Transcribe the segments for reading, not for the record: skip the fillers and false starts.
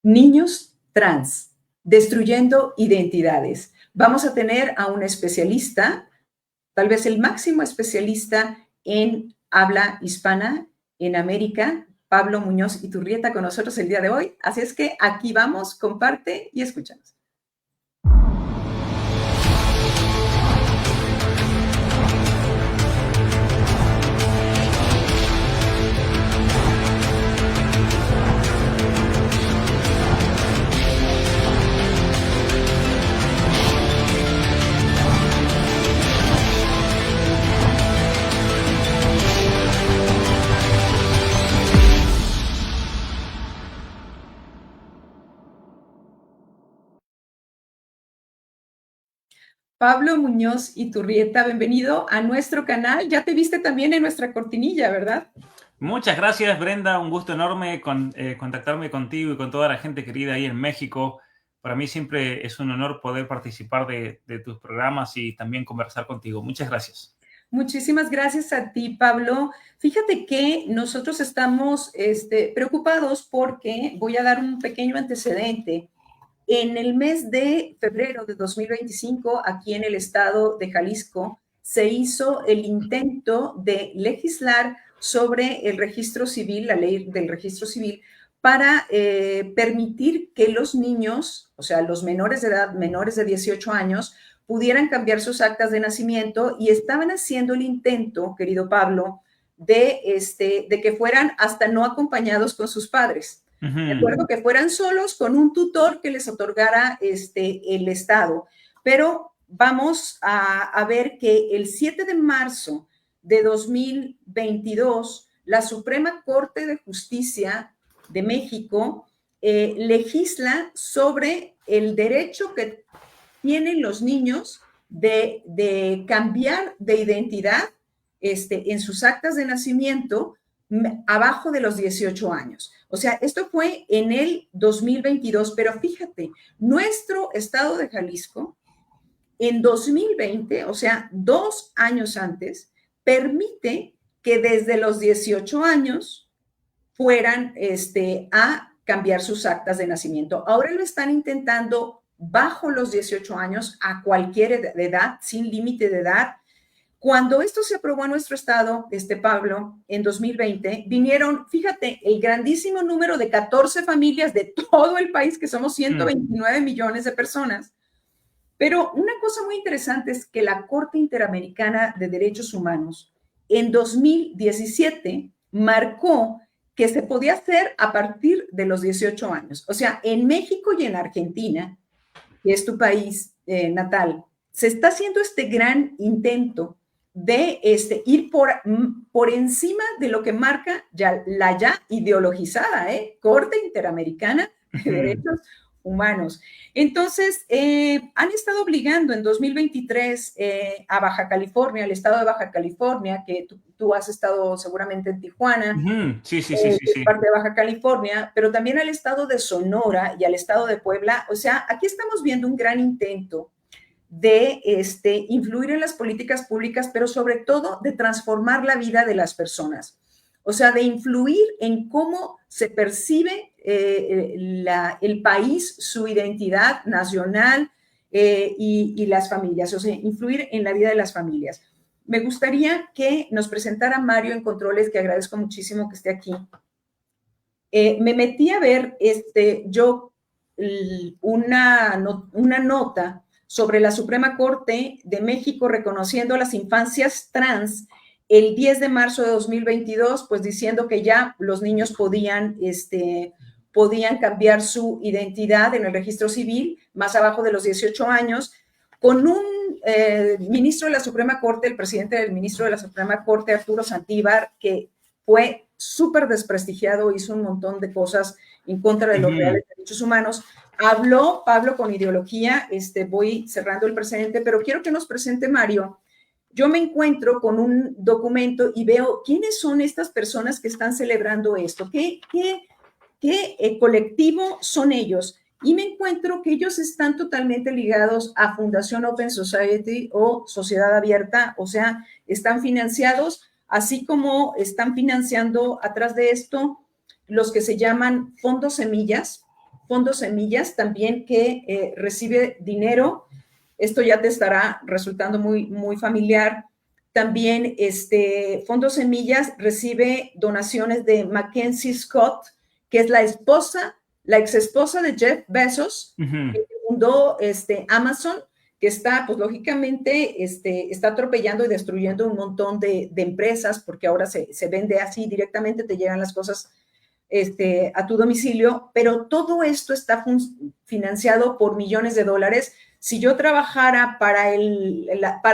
Niños trans, destruyendo identidades. Vamos a tener a un especialista, tal vez el máximo especialista en habla hispana en América, Pablo Muñoz Iturrieta, con nosotros el día de hoy. Así es que aquí vamos, comparte y escúchanos. Pablo Muñoz Iturrieta, bienvenido a nuestro canal. Ya te viste también en nuestra cortinilla, ¿verdad? Muchas gracias, Brenda. Un gusto enorme contactarme contigo y con toda la gente querida ahí en México. Para mí siempre es un honor poder participar de tus programas y también conversar contigo. Muchas gracias. Muchísimas gracias a ti, Pablo. Fíjate que nosotros estamos preocupados porque voy a dar un pequeño antecedente. En el mes de febrero de 2025, aquí en el estado de Jalisco, se hizo el intento de legislar sobre el registro civil, la ley del registro civil, para permitir que los niños, o sea, los menores de edad, menores de 18 años, pudieran cambiar sus actas de nacimiento y estaban haciendo el intento, querido Pablo, de que fueran hasta no acompañados con sus padres. De acuerdo, que fueran solos con un tutor que les otorgara el Estado. Pero vamos a ver que el 7 de marzo de 2022, la Suprema Corte de Justicia de México legisla sobre el derecho que tienen los niños de cambiar de identidad en sus actas de nacimiento abajo de los 18 años. O sea, esto fue en el 2022, pero fíjate, nuestro estado de Jalisco en 2020, o sea, 2 años antes, permite que desde los 18 años fueran a cambiar sus actas de nacimiento. Ahora lo están intentando bajo los 18 años, a cualquier edad, sin límite de edad. Cuando esto se aprobó en nuestro estado, Pablo, en 2020, vinieron, fíjate, el grandísimo número de 14 familias de todo el país, que somos 129 millones de personas. Pero una cosa muy interesante es que la Corte Interamericana de Derechos Humanos en 2017 marcó que se podía hacer a partir de los 18 años. O sea, en México y en Argentina, que es tu país natal, se está haciendo este gran intento de ir por encima de lo que marca la ya ideologizada Corte Interamericana de Derechos Humanos. Entonces, han estado obligando en 2023 a Baja California, al estado de Baja California, que tú has estado seguramente en Tijuana, Sí. parte de Baja California, pero también al estado de Sonora y al estado de Puebla. O sea, aquí estamos viendo un gran intento de influir en las políticas públicas, pero sobre todo de transformar la vida de las personas. O sea, de influir en cómo se percibe el país, su identidad nacional y las familias, o sea, influir en la vida de las familias. Me gustaría que nos presentara Mario en controles, que agradezco muchísimo que esté aquí. Me metí a ver una nota sobre la Suprema Corte de México reconociendo las infancias trans el 10 de marzo de 2022, pues diciendo que ya los niños podían cambiar su identidad en el registro civil más abajo de los 18 años, con un ministro de la Suprema Corte, el presidente del ministro de la Suprema Corte, Arturo Saldívar, que fue súper desprestigiado, hizo un montón de cosas en contra de los reales derechos humanos. Habló Pablo con ideología, voy cerrando el presente, pero quiero que nos presente Mario. Yo me encuentro con un documento y veo quiénes son estas personas que están celebrando esto, qué colectivo son ellos. Y me encuentro que ellos están totalmente ligados a Fundación Open Society o Sociedad Abierta, o sea, están financiados, así como están financiando atrás de esto los que se llaman fondos semillas, Fondos Semillas, también que recibe dinero. Esto ya te estará resultando muy familiar. También Fondos Semillas recibe donaciones de Mackenzie Scott, que es la ex esposa de Jeff Bezos, que fundó Amazon, que está, pues lógicamente, está atropellando y destruyendo un montón de empresas, porque ahora se vende así directamente, te llegan las cosas a tu domicilio, pero todo esto está financiado por millones de dólares. Si yo trabajara para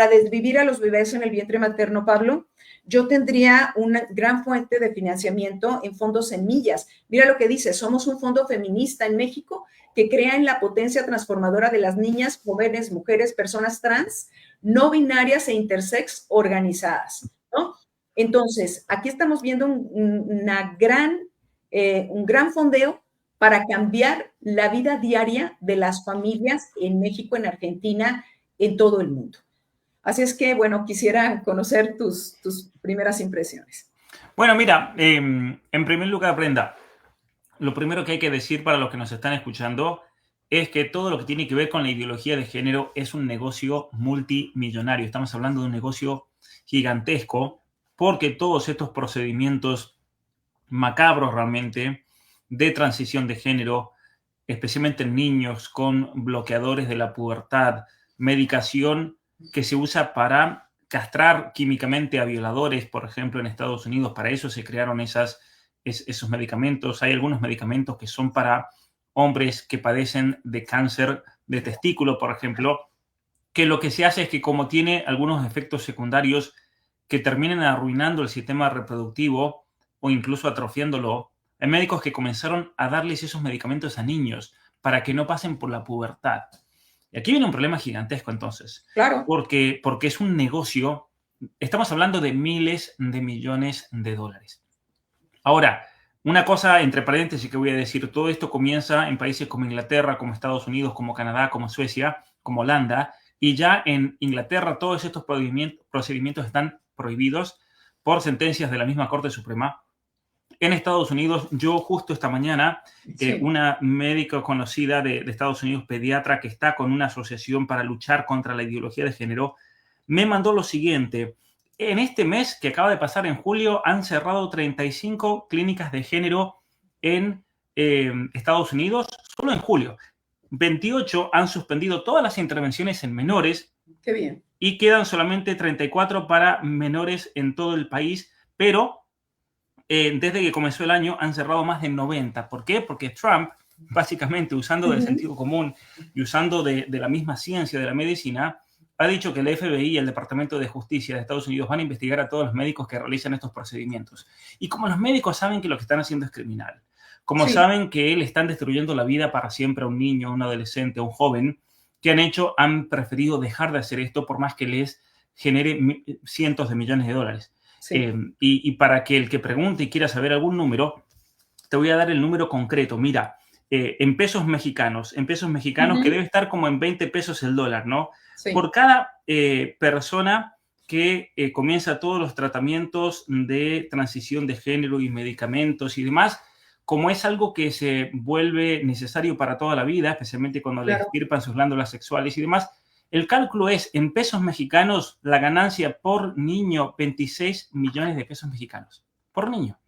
desvivir a los bebés en el vientre materno, Pablo, yo tendría una gran fuente de financiamiento en Fondos Semillas. Mira lo que dice, somos un fondo feminista en México que crea en la potencia transformadora de las niñas, jóvenes, mujeres, personas trans, no binarias e intersex organizadas, ¿no? Entonces, aquí estamos viendo un gran fondeo para cambiar la vida diaria de las familias en México, en Argentina, en todo el mundo. Así es que, bueno, quisiera conocer tus primeras impresiones. Bueno, mira, en primer lugar, Brenda, lo primero que hay que decir para los que nos están escuchando es que todo lo que tiene que ver con la ideología de género es un negocio multimillonario. Estamos hablando de un negocio gigantesco porque todos estos procedimientos macabros realmente de transición de género, especialmente en niños con bloqueadores de la pubertad, medicación que se usa para castrar químicamente a violadores, por ejemplo, en Estados Unidos. Para eso se crearon esos medicamentos. Hay algunos medicamentos que son para hombres que padecen de cáncer de testículo, por ejemplo, que lo que se hace es que como tiene algunos efectos secundarios que terminan arruinando el sistema reproductivo o incluso atrofiándolo, hay médicos que comenzaron a darles esos medicamentos a niños para que no pasen por la pubertad. Y aquí viene un problema gigantesco entonces. Claro. Porque es un negocio, estamos hablando de miles de millones de dólares. Ahora, una cosa entre paréntesis que voy a decir, todo esto comienza en países como Inglaterra, como Estados Unidos, como Canadá, como Suecia, como Holanda, y ya en Inglaterra todos estos procedimientos están prohibidos por sentencias de la misma Corte Suprema. En Estados Unidos, yo justo esta mañana, Sí. una médica conocida de Estados Unidos, pediatra, que está con una asociación para luchar contra la ideología de género, me mandó lo siguiente. En este mes que acaba de pasar en julio, han cerrado 35 clínicas de género en Estados Unidos, solo en julio. 28 han suspendido todas las intervenciones en menores. Qué bien. Y quedan solamente 34 para menores en todo el país, pero desde que comenzó el año han cerrado más de 90. ¿Por qué? Porque Trump, básicamente usando del sentido común y usando de la misma ciencia de la medicina, ha dicho que el FBI y el Departamento de Justicia de Estados Unidos van a investigar a todos los médicos que realizan estos procedimientos. Y como los médicos saben que lo que están haciendo es criminal, como saben que le están destruyendo la vida para siempre a un niño, a un adolescente, a un joven, ¿qué han hecho? Han preferido dejar de hacer esto por más que les genere cientos de millones de dólares. Sí. Y para que el que pregunte y quiera saber algún número, te voy a dar el número concreto. Mira, en pesos mexicanos, que debe estar como en 20 pesos el dólar, ¿no? Sí. Por cada persona que comienza todos los tratamientos de transición de género y medicamentos y demás, como es algo que se vuelve necesario para toda la vida, especialmente cuando le extirpan sus glándulas sexuales y demás, el cálculo es, en pesos mexicanos, la ganancia por niño, 26 millones de pesos mexicanos. Por niño.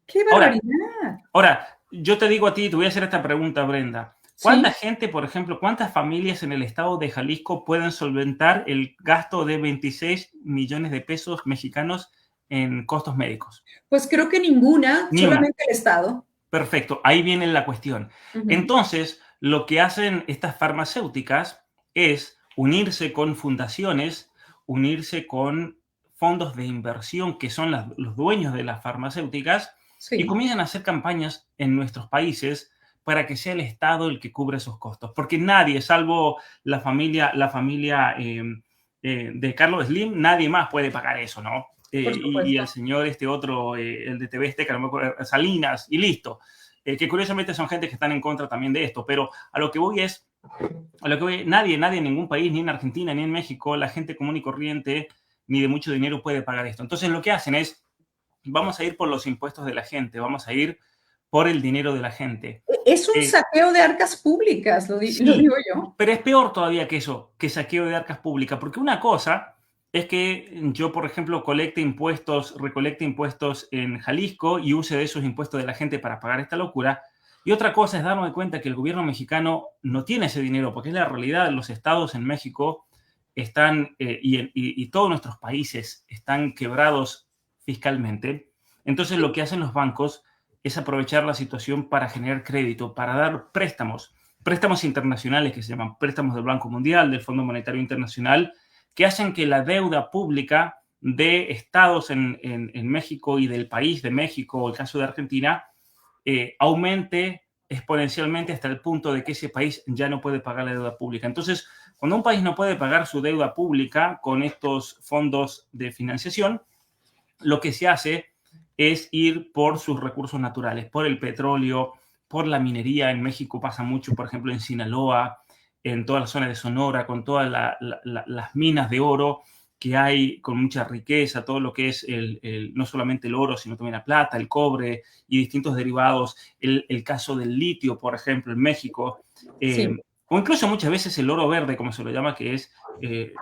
¡Qué barbaridad! Ahora, yo te digo a ti, te voy a hacer esta pregunta, Brenda. ¿Cuánta gente, por ejemplo, cuántas familias en el estado de Jalisco pueden solventar el gasto de 26 millones de pesos mexicanos en costos médicos? Pues creo que ninguna, solamente el estado. Perfecto, ahí viene la cuestión. Entonces, lo que hacen estas farmacéuticas es unirse con fundaciones, unirse con fondos de inversión que son los dueños de las farmacéuticas y comienzan a hacer campañas en nuestros países para que sea el Estado el que cubre esos costos. Porque nadie, salvo la familia de Carlos Slim, nadie más puede pagar eso, ¿no? Y el señor otro, el de TV Azteca, no me acuerdo, Salinas, y listo. Que curiosamente son gente que están en contra también de esto, pero a lo que voy es, nadie en ningún país, ni en Argentina, ni en México, la gente común y corriente, ni de mucho dinero puede pagar esto. Entonces lo que hacen es, vamos a ir por los impuestos de la gente, vamos a ir por el dinero de la gente. Es un saqueo de arcas públicas, lo digo yo. Pero es peor todavía que eso, que saqueo de arcas públicas, porque una cosa es que yo, por ejemplo, recolecte impuestos en Jalisco y use de esos impuestos de la gente para pagar esta locura. Y otra cosa es darme cuenta que el gobierno mexicano no tiene ese dinero, porque es la realidad. Los estados en México están, y todos nuestros países están quebrados fiscalmente. Entonces lo que hacen los bancos es aprovechar la situación para generar crédito, para dar préstamos internacionales que se llaman préstamos del Banco Mundial, del Fondo Monetario Internacional, que hacen que la deuda pública de estados en México y del país de México, o el caso de Argentina, aumente exponencialmente hasta el punto de que ese país ya no puede pagar la deuda pública. Entonces, cuando un país no puede pagar su deuda pública con estos fondos de financiación, lo que se hace es ir por sus recursos naturales, por el petróleo, por la minería. En México pasa mucho, por ejemplo, en Sinaloa, en toda la zona de Sonora, con todas las minas de oro que hay, con mucha riqueza, todo lo que es no solamente el oro, sino también la plata, el cobre y distintos derivados. El caso del litio, por ejemplo, en México. Sí. O incluso muchas veces el oro verde, como se lo llama, que es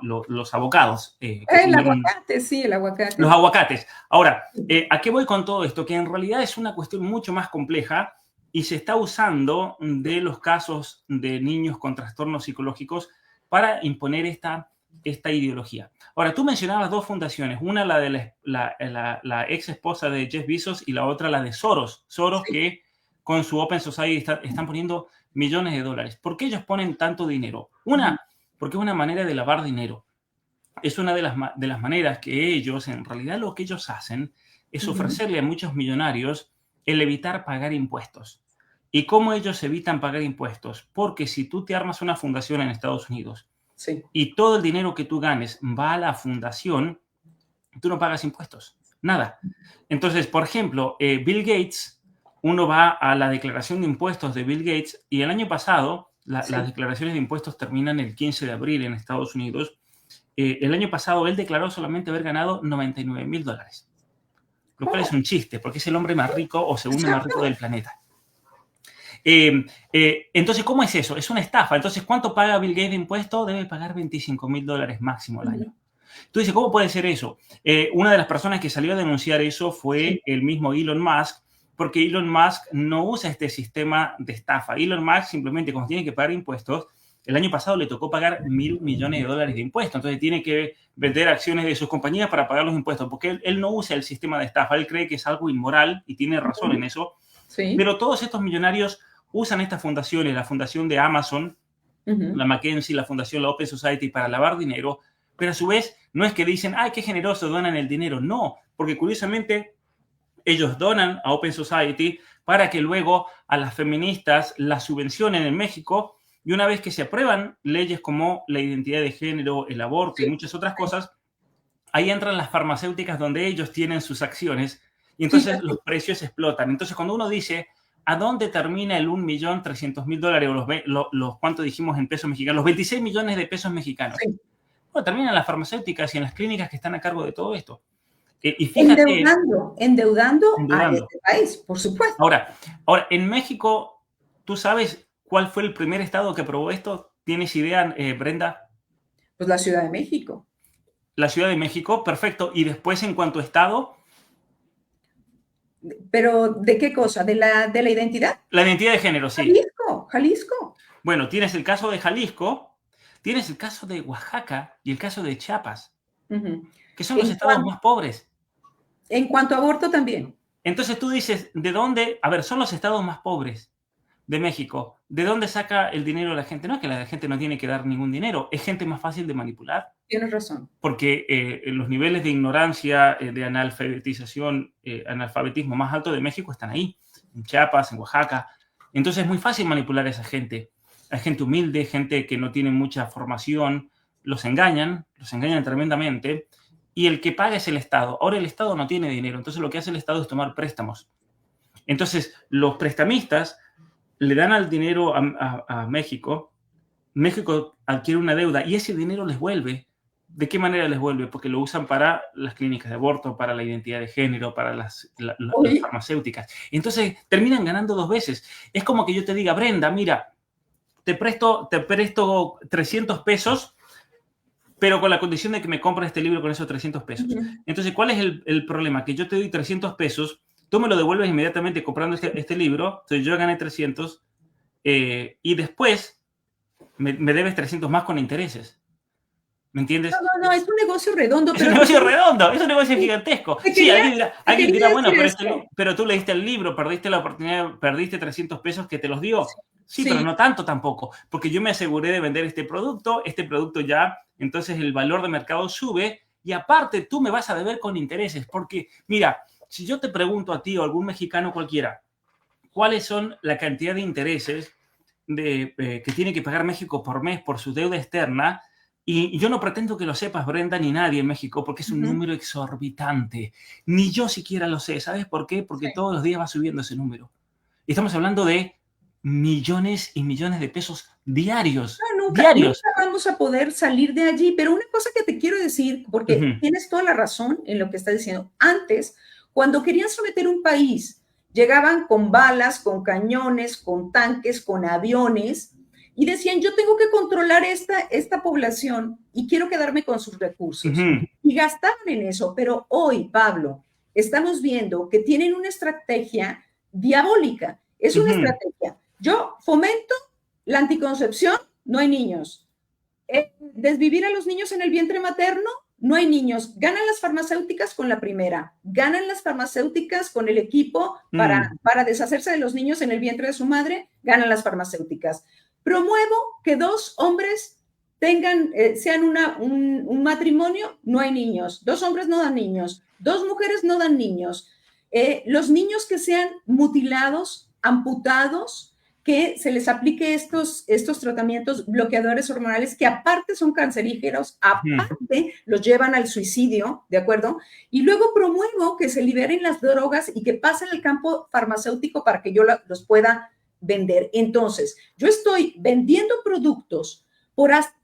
los avocados. El aguacate, sí, el aguacate. Los aguacates. Ahora, ¿a qué voy con todo esto? Que en realidad es una cuestión mucho más compleja y se está usando de los casos de niños con trastornos psicológicos para imponer esta ideología. Ahora, tú mencionabas dos fundaciones, una la de la ex esposa de Jeff Bezos y la otra la de Soros. Soros, sí, que con su Open Society están poniendo millones de dólares. ¿Por qué ellos ponen tanto dinero? Porque es una manera de lavar dinero. Es una de las maneras que ellos, en realidad lo que ellos hacen es ofrecerle a muchos millonarios el evitar pagar impuestos. ¿Y cómo ellos evitan pagar impuestos? Porque si tú te armas una fundación en Estados Unidos, sí, y todo el dinero que tú ganes va a la fundación, tú no pagas impuestos, nada. Entonces, por ejemplo, Bill Gates, uno va a la declaración de impuestos de Bill Gates y el año pasado, las declaraciones de impuestos terminan el 15 de abril en Estados Unidos. El año pasado él declaró solamente haber ganado $99,000, lo cual es un chiste, porque es el hombre más rico o segundo más rico del planeta. Entonces, ¿cómo es eso? Es una estafa. Entonces, ¿cuánto paga Bill Gates de impuesto? Debe pagar $25,000 máximo al año. Tú dices, ¿cómo puede ser eso? Una de las personas que salió a denunciar eso fue el mismo Elon Musk, porque Elon Musk no usa este sistema de estafa. Elon Musk simplemente, cuando tiene que pagar impuestos, el año pasado le tocó pagar $1,000 millones de impuestos. Entonces tiene que vender acciones de sus compañías para pagar los impuestos, porque él no usa el sistema de estafa. Él cree que es algo inmoral y tiene razón en eso. Sí. Pero todos estos millonarios usan estas fundaciones, la fundación de Amazon, la McKinsey, la fundación, la Open Society, para lavar dinero. Pero a su vez no es que dicen, ¡ay, qué generoso, donan el dinero! No, porque curiosamente ellos donan a Open Society para que luego a las feministas las subvencionen en México. Y una vez que se aprueban leyes como la identidad de género, el aborto y muchas otras cosas, ahí entran las farmacéuticas donde ellos tienen sus acciones y entonces los precios explotan. Entonces, cuando uno dice, ¿a dónde termina el 1.300.000 dólares o los cuánto dijimos en pesos mexicanos? Los 26 millones de pesos mexicanos. Sí. Bueno, terminan en las farmacéuticas y en las clínicas que están a cargo de todo esto. Y fíjate, endeudando a este país, por supuesto. Ahora, en México, ¿tú sabes cuál fue el primer estado que aprobó esto? ¿Tienes idea, Brenda? Pues la Ciudad de México. La Ciudad de México, perfecto. ¿Y después en cuanto a estado? ¿Pero de qué cosa? ¿De la identidad? La identidad de género, sí. Jalisco. Bueno, tienes el caso de Jalisco, tienes el caso de Oaxaca y el caso de Chiapas, que son los estados más pobres. En cuanto a aborto también. Entonces tú dices, ¿de dónde? A ver, son los estados más pobres de México. ¿De dónde saca el dinero la gente? No es que la gente no tiene que dar ningún dinero, es gente más fácil de manipular. Tienes razón. Porque los niveles de ignorancia, de analfabetismo más alto de México están ahí, en Chiapas, en Oaxaca. Entonces es muy fácil manipular a esa gente. Hay gente humilde, gente que no tiene mucha formación, los engañan tremendamente. Y el que paga es el Estado. Ahora el Estado no tiene dinero, entonces lo que hace el Estado es tomar préstamos. Entonces los prestamistas le dan al dinero a México, México adquiere una deuda y ese dinero les vuelve ¿De qué manera les vuelve? Porque lo usan para las clínicas de aborto, para la identidad de género, para las farmacéuticas. Entonces terminan ganando 2 veces. Es como que yo te diga, Brenda, mira, te presto 300 pesos, pero con la condición de que me compres este libro con esos 300 pesos. Entonces, ¿cuál es el problema? Que yo te doy 300 pesos, tú me lo devuelves inmediatamente comprando este libro, entonces yo gané 300, y después me debes 300 más con intereses. ¿Me entiendes? No, es un negocio redondo. Es un negocio redondo, es un negocio gigantesco. Sí, alguien dirá, bueno, pero tú leíste el libro, perdiste la oportunidad, perdiste 300 pesos que te los dio. Sí, pero no tanto tampoco, porque yo me aseguré de vender este producto ya, entonces el valor de mercado sube y aparte tú me vas a deber con intereses, porque mira, si yo te pregunto a ti o a algún mexicano cualquiera, ¿cuáles son la cantidad de intereses que tiene que pagar México por mes por su deuda externa? Y yo no pretendo que lo sepas, Brenda, ni nadie en México, porque es un número exorbitante. Ni yo siquiera lo sé. ¿Sabes por qué? Porque todos los días va subiendo ese número. Y estamos hablando de millones y millones de pesos diarios. Nunca vamos a poder salir de allí. Pero una cosa que te quiero decir, porque tienes toda la razón en lo que estás diciendo. Antes, cuando querían someter un país, llegaban con balas, con cañones, con tanques, con aviones, y decían, yo tengo que controlar esta población y quiero quedarme con sus recursos. Y gastaban en eso, pero hoy, Pablo, estamos viendo que tienen una estrategia diabólica. Es una estrategia. Yo fomento la anticoncepción, no hay niños. Desvivir a los niños en el vientre materno, no hay niños. Ganan las farmacéuticas con la primera, ganan las farmacéuticas con el equipo para deshacerse de los niños en el vientre de su madre, ganan las farmacéuticas. Promuevo que 2 hombres sean un matrimonio, no hay niños. 2 hombres no dan niños. 2 mujeres no dan niños. Los niños que sean mutilados, amputados, que se les aplique estos tratamientos bloqueadores hormonales que aparte son cancerígenos, aparte los llevan al suicidio, ¿de acuerdo? Y luego promuevo que se liberen las drogas y que pasen al campo farmacéutico para que yo los pueda vender. Entonces, yo estoy vendiendo productos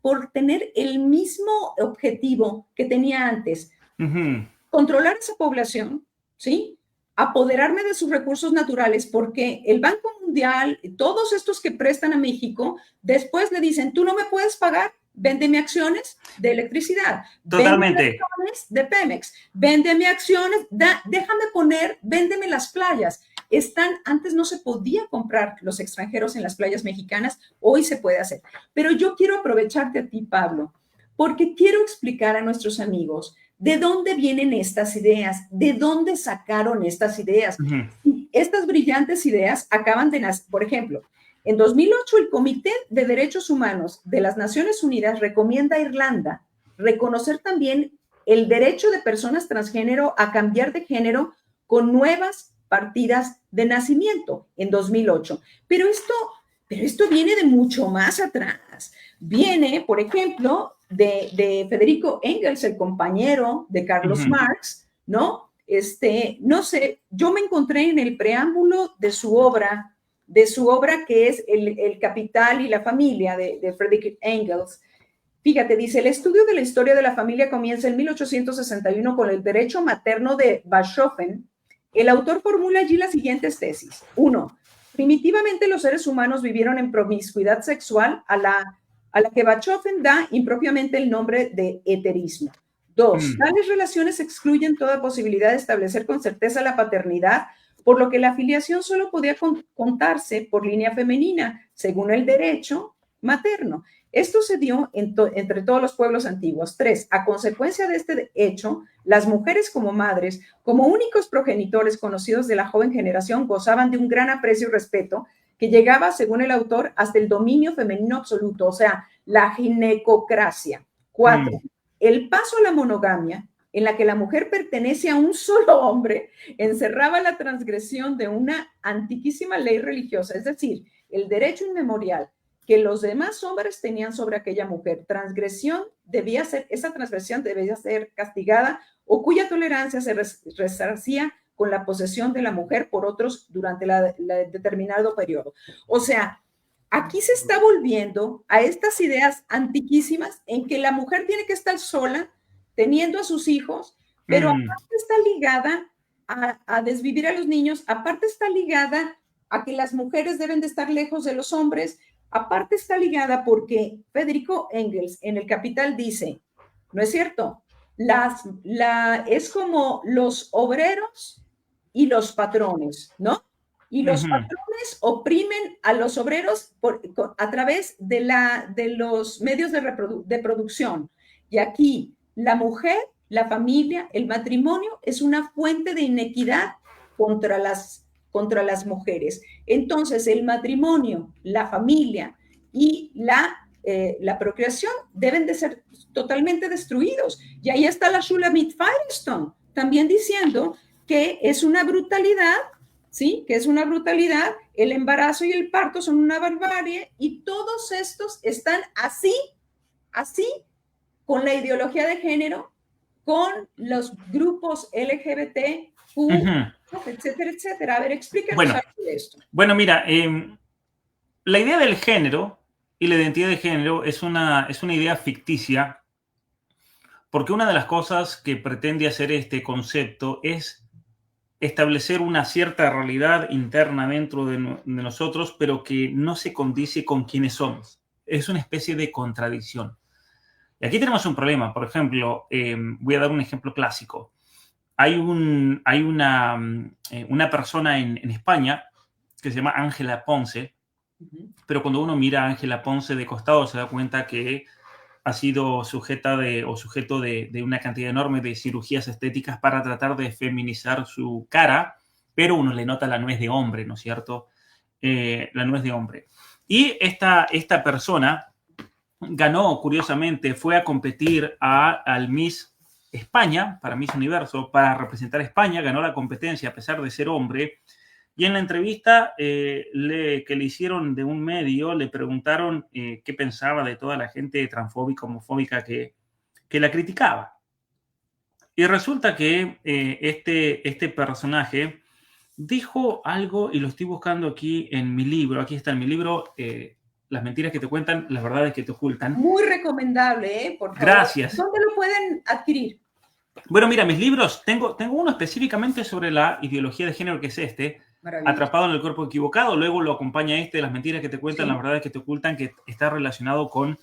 por tener el mismo objetivo que tenía antes. Controlar esa población, ¿sí? Apoderarme de sus recursos naturales, porque el Banco Mundial, todos estos que prestan a México, después le dicen, tú no me puedes pagar, véndeme acciones de electricidad. Totalmente. Véndeme acciones de Pemex, véndeme acciones, véndeme las playas. Antes no se podía comprar los extranjeros en las playas mexicanas, hoy se puede hacer. Pero yo quiero aprovecharte a ti, Pablo, porque quiero explicar a nuestros amigos de dónde vienen estas ideas, de dónde sacaron estas ideas. Estas brillantes ideas acaban de nacer. Por ejemplo, en 2008 el Comité de Derechos Humanos de las Naciones Unidas recomienda a Irlanda reconocer también el derecho de personas transgénero a cambiar de género con nuevas partidas de nacimiento en 2008. Pero esto viene de mucho más atrás. Viene, por ejemplo, de Federico Engels, el compañero de Carlos Marx, ¿no? No sé, yo me encontré en el preámbulo de su obra que es El Capital y la Familia de Friedrich Engels. Fíjate, dice, el estudio de la historia de la familia comienza en 1861 con el derecho materno de Bachofen. El autor formula allí las siguientes tesis. 1. Primitivamente los seres humanos vivieron en promiscuidad sexual a la que Bachofen da impropiamente el nombre de heterismo. 2. Tales relaciones excluyen toda posibilidad de establecer con certeza la paternidad, por lo que la filiación solo podía contarse por línea femenina, según el derecho materno. Esto se dio entre todos los pueblos antiguos. 3. A consecuencia de este hecho, las mujeres como madres, como únicos progenitores conocidos de la joven generación, gozaban de un gran aprecio y respeto que llegaba, según el autor, hasta el dominio femenino absoluto, o sea, la ginecocracia. 4. El paso a la monogamia, en la que la mujer pertenece a un solo hombre, encerraba la transgresión de una antiquísima ley religiosa, es decir, el derecho inmemorial que los demás hombres tenían sobre aquella mujer. Esa transgresión debía ser castigada o cuya tolerancia se resarcía con la posesión de la mujer por otros durante el determinado periodo. O sea, aquí se está volviendo a estas ideas antiquísimas en que la mujer tiene que estar sola, teniendo a sus hijos, pero aparte está ligada a desvivir a los niños, aparte está ligada a que las mujeres deben de estar lejos de los hombres, aparte está ligada porque Federico Engels en El Capital dice, ¿no es cierto? Es como los obreros y los patrones, ¿no? Y los patrones oprimen a los obreros a través de los medios de producción. Y aquí la mujer, la familia, el matrimonio es una fuente de inequidad contra las mujeres. Entonces, el matrimonio, la familia y la procreación deben de ser totalmente destruidos. Y ahí está la Shulamit Firestone también diciendo que es una brutalidad, ¿sí? Que es una brutalidad, el embarazo y el parto son una barbarie y todos estos están así, con la ideología de género, con los grupos LGBT, etcétera, etcétera. A ver, explícanos algo de esto. Bueno, mira, la idea del género y la identidad de género es una idea ficticia, porque una de las cosas que pretende hacer este concepto es establecer una cierta realidad interna dentro de nosotros, pero que no se condice con quienes somos. Es una especie de contradicción. Y aquí tenemos un problema. Por ejemplo, voy a dar un ejemplo clásico. Hay una persona en España que se llama Ángela Ponce, pero cuando uno mira a Ángela Ponce de costado se da cuenta que ha sido sujeto de una cantidad enorme de cirugías estéticas para tratar de feminizar su cara, pero uno le nota la nuez de hombre, ¿no es cierto? La nuez de hombre. Y esta persona ganó, curiosamente, fue a competir al Miss España, para Miss Universo, para representar a España, ganó la competencia a pesar de ser hombre. Y en la entrevista que le hicieron de un medio, le preguntaron qué pensaba de toda la gente transfóbica, homofóbica que la criticaba. Y resulta que este personaje dijo algo, y lo estoy buscando aquí en mi libro. Aquí está en mi libro, Las mentiras que te cuentan, las verdades que te ocultan. Muy recomendable, por favor. Gracias. ¿Dónde lo pueden adquirir? Bueno, mira, mis libros, tengo uno específicamente sobre la ideología de género, que es este, Atrapado en el cuerpo equivocado. Luego lo acompaña Las mentiras que te cuentan, sí, las verdades que te ocultan, que está relacionado con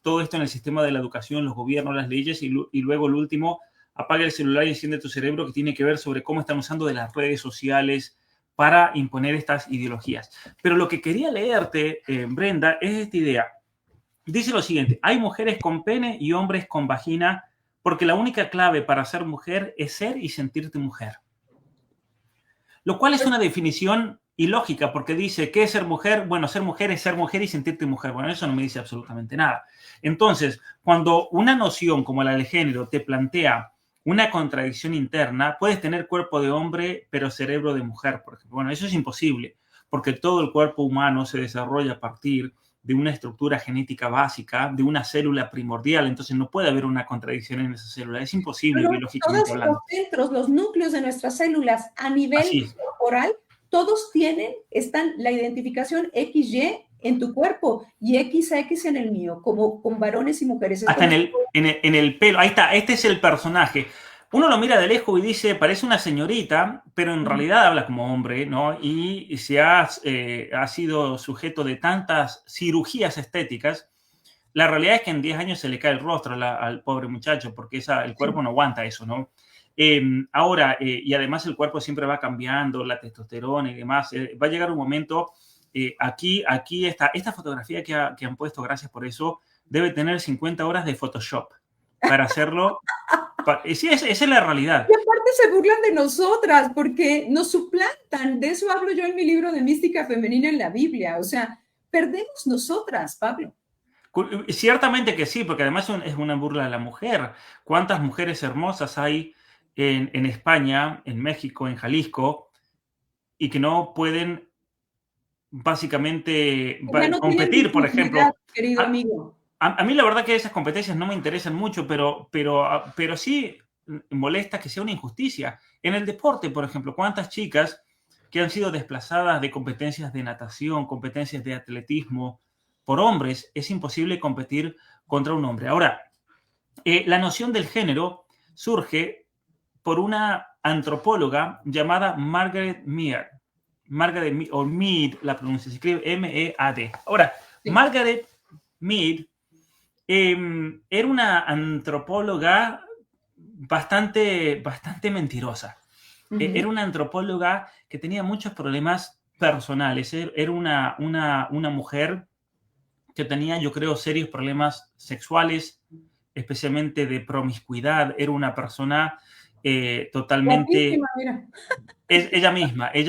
todo esto en el sistema de la educación, los gobiernos, las leyes, y luego el último, Apaga el celular y enciende tu cerebro, que tiene que ver sobre cómo están usando de las redes sociales para imponer estas ideologías. Pero lo que quería leerte, Brenda, es esta idea. Dice lo siguiente: hay mujeres con pene y hombres con vagina, porque la única clave para ser mujer es ser y sentirte mujer. Lo cual es una definición ilógica, porque dice, ¿qué es ser mujer? Bueno, ser mujer es ser mujer y sentirte mujer. Bueno, eso no me dice absolutamente nada. Entonces, cuando una noción como la del género te plantea una contradicción interna, puedes tener cuerpo de hombre, pero cerebro de mujer, por ejemplo. Bueno, eso es imposible, porque todo el cuerpo humano se desarrolla a partir de una estructura genética básica, de una célula primordial. Entonces no puede haber una contradicción en esa célula. Es imposible, biológicamente hablando. Todos los centros, los núcleos de nuestras células a nivel corporal, todos están la identificación XY en tu cuerpo y XX en el mío, como con varones y mujeres. Hasta en el pelo. Ahí está, este es el personaje. Uno lo mira de lejos y dice, parece una señorita, pero en realidad habla como hombre, ¿no? Y se ha sido sujeto de tantas cirugías estéticas. La realidad es que en 10 años se le cae el rostro al pobre muchacho, porque el cuerpo no aguanta eso, ¿no? Ahora, y además el cuerpo siempre va cambiando, la testosterona y demás. Va a llegar un momento, aquí esta fotografía que han puesto, gracias por eso, debe tener 50 horas de Photoshop para hacerlo. Sí, esa es la realidad. Y aparte se burlan de nosotras porque nos suplantan. De eso hablo yo en mi libro de Mística Femenina en la Biblia. O sea, perdemos nosotras, Pablo. Ciertamente que sí, porque además es una burla a la mujer. ¿Cuántas mujeres hermosas hay en España, en México, en Jalisco, y que no pueden básicamente competir, por ejemplo? Querido amigo. A mí la verdad que esas competencias no me interesan mucho, pero sí molesta que sea una injusticia. En el deporte, por ejemplo, ¿cuántas chicas que han sido desplazadas de competencias de natación, competencias de atletismo por hombres, es imposible competir contra un hombre. Ahora, la noción del género surge por una antropóloga llamada Margaret Mead. O Mead, la pronuncia, se escribe M-E-A-D. Ahora, Sí. Margaret Mead era una antropóloga bastante mentirosa. Era una antropóloga que tenía muchos problemas personales. Era una mujer que tenía, yo creo, serios problemas sexuales, especialmente de promiscuidad. Era una persona totalmente... Guapísima, mira. Ella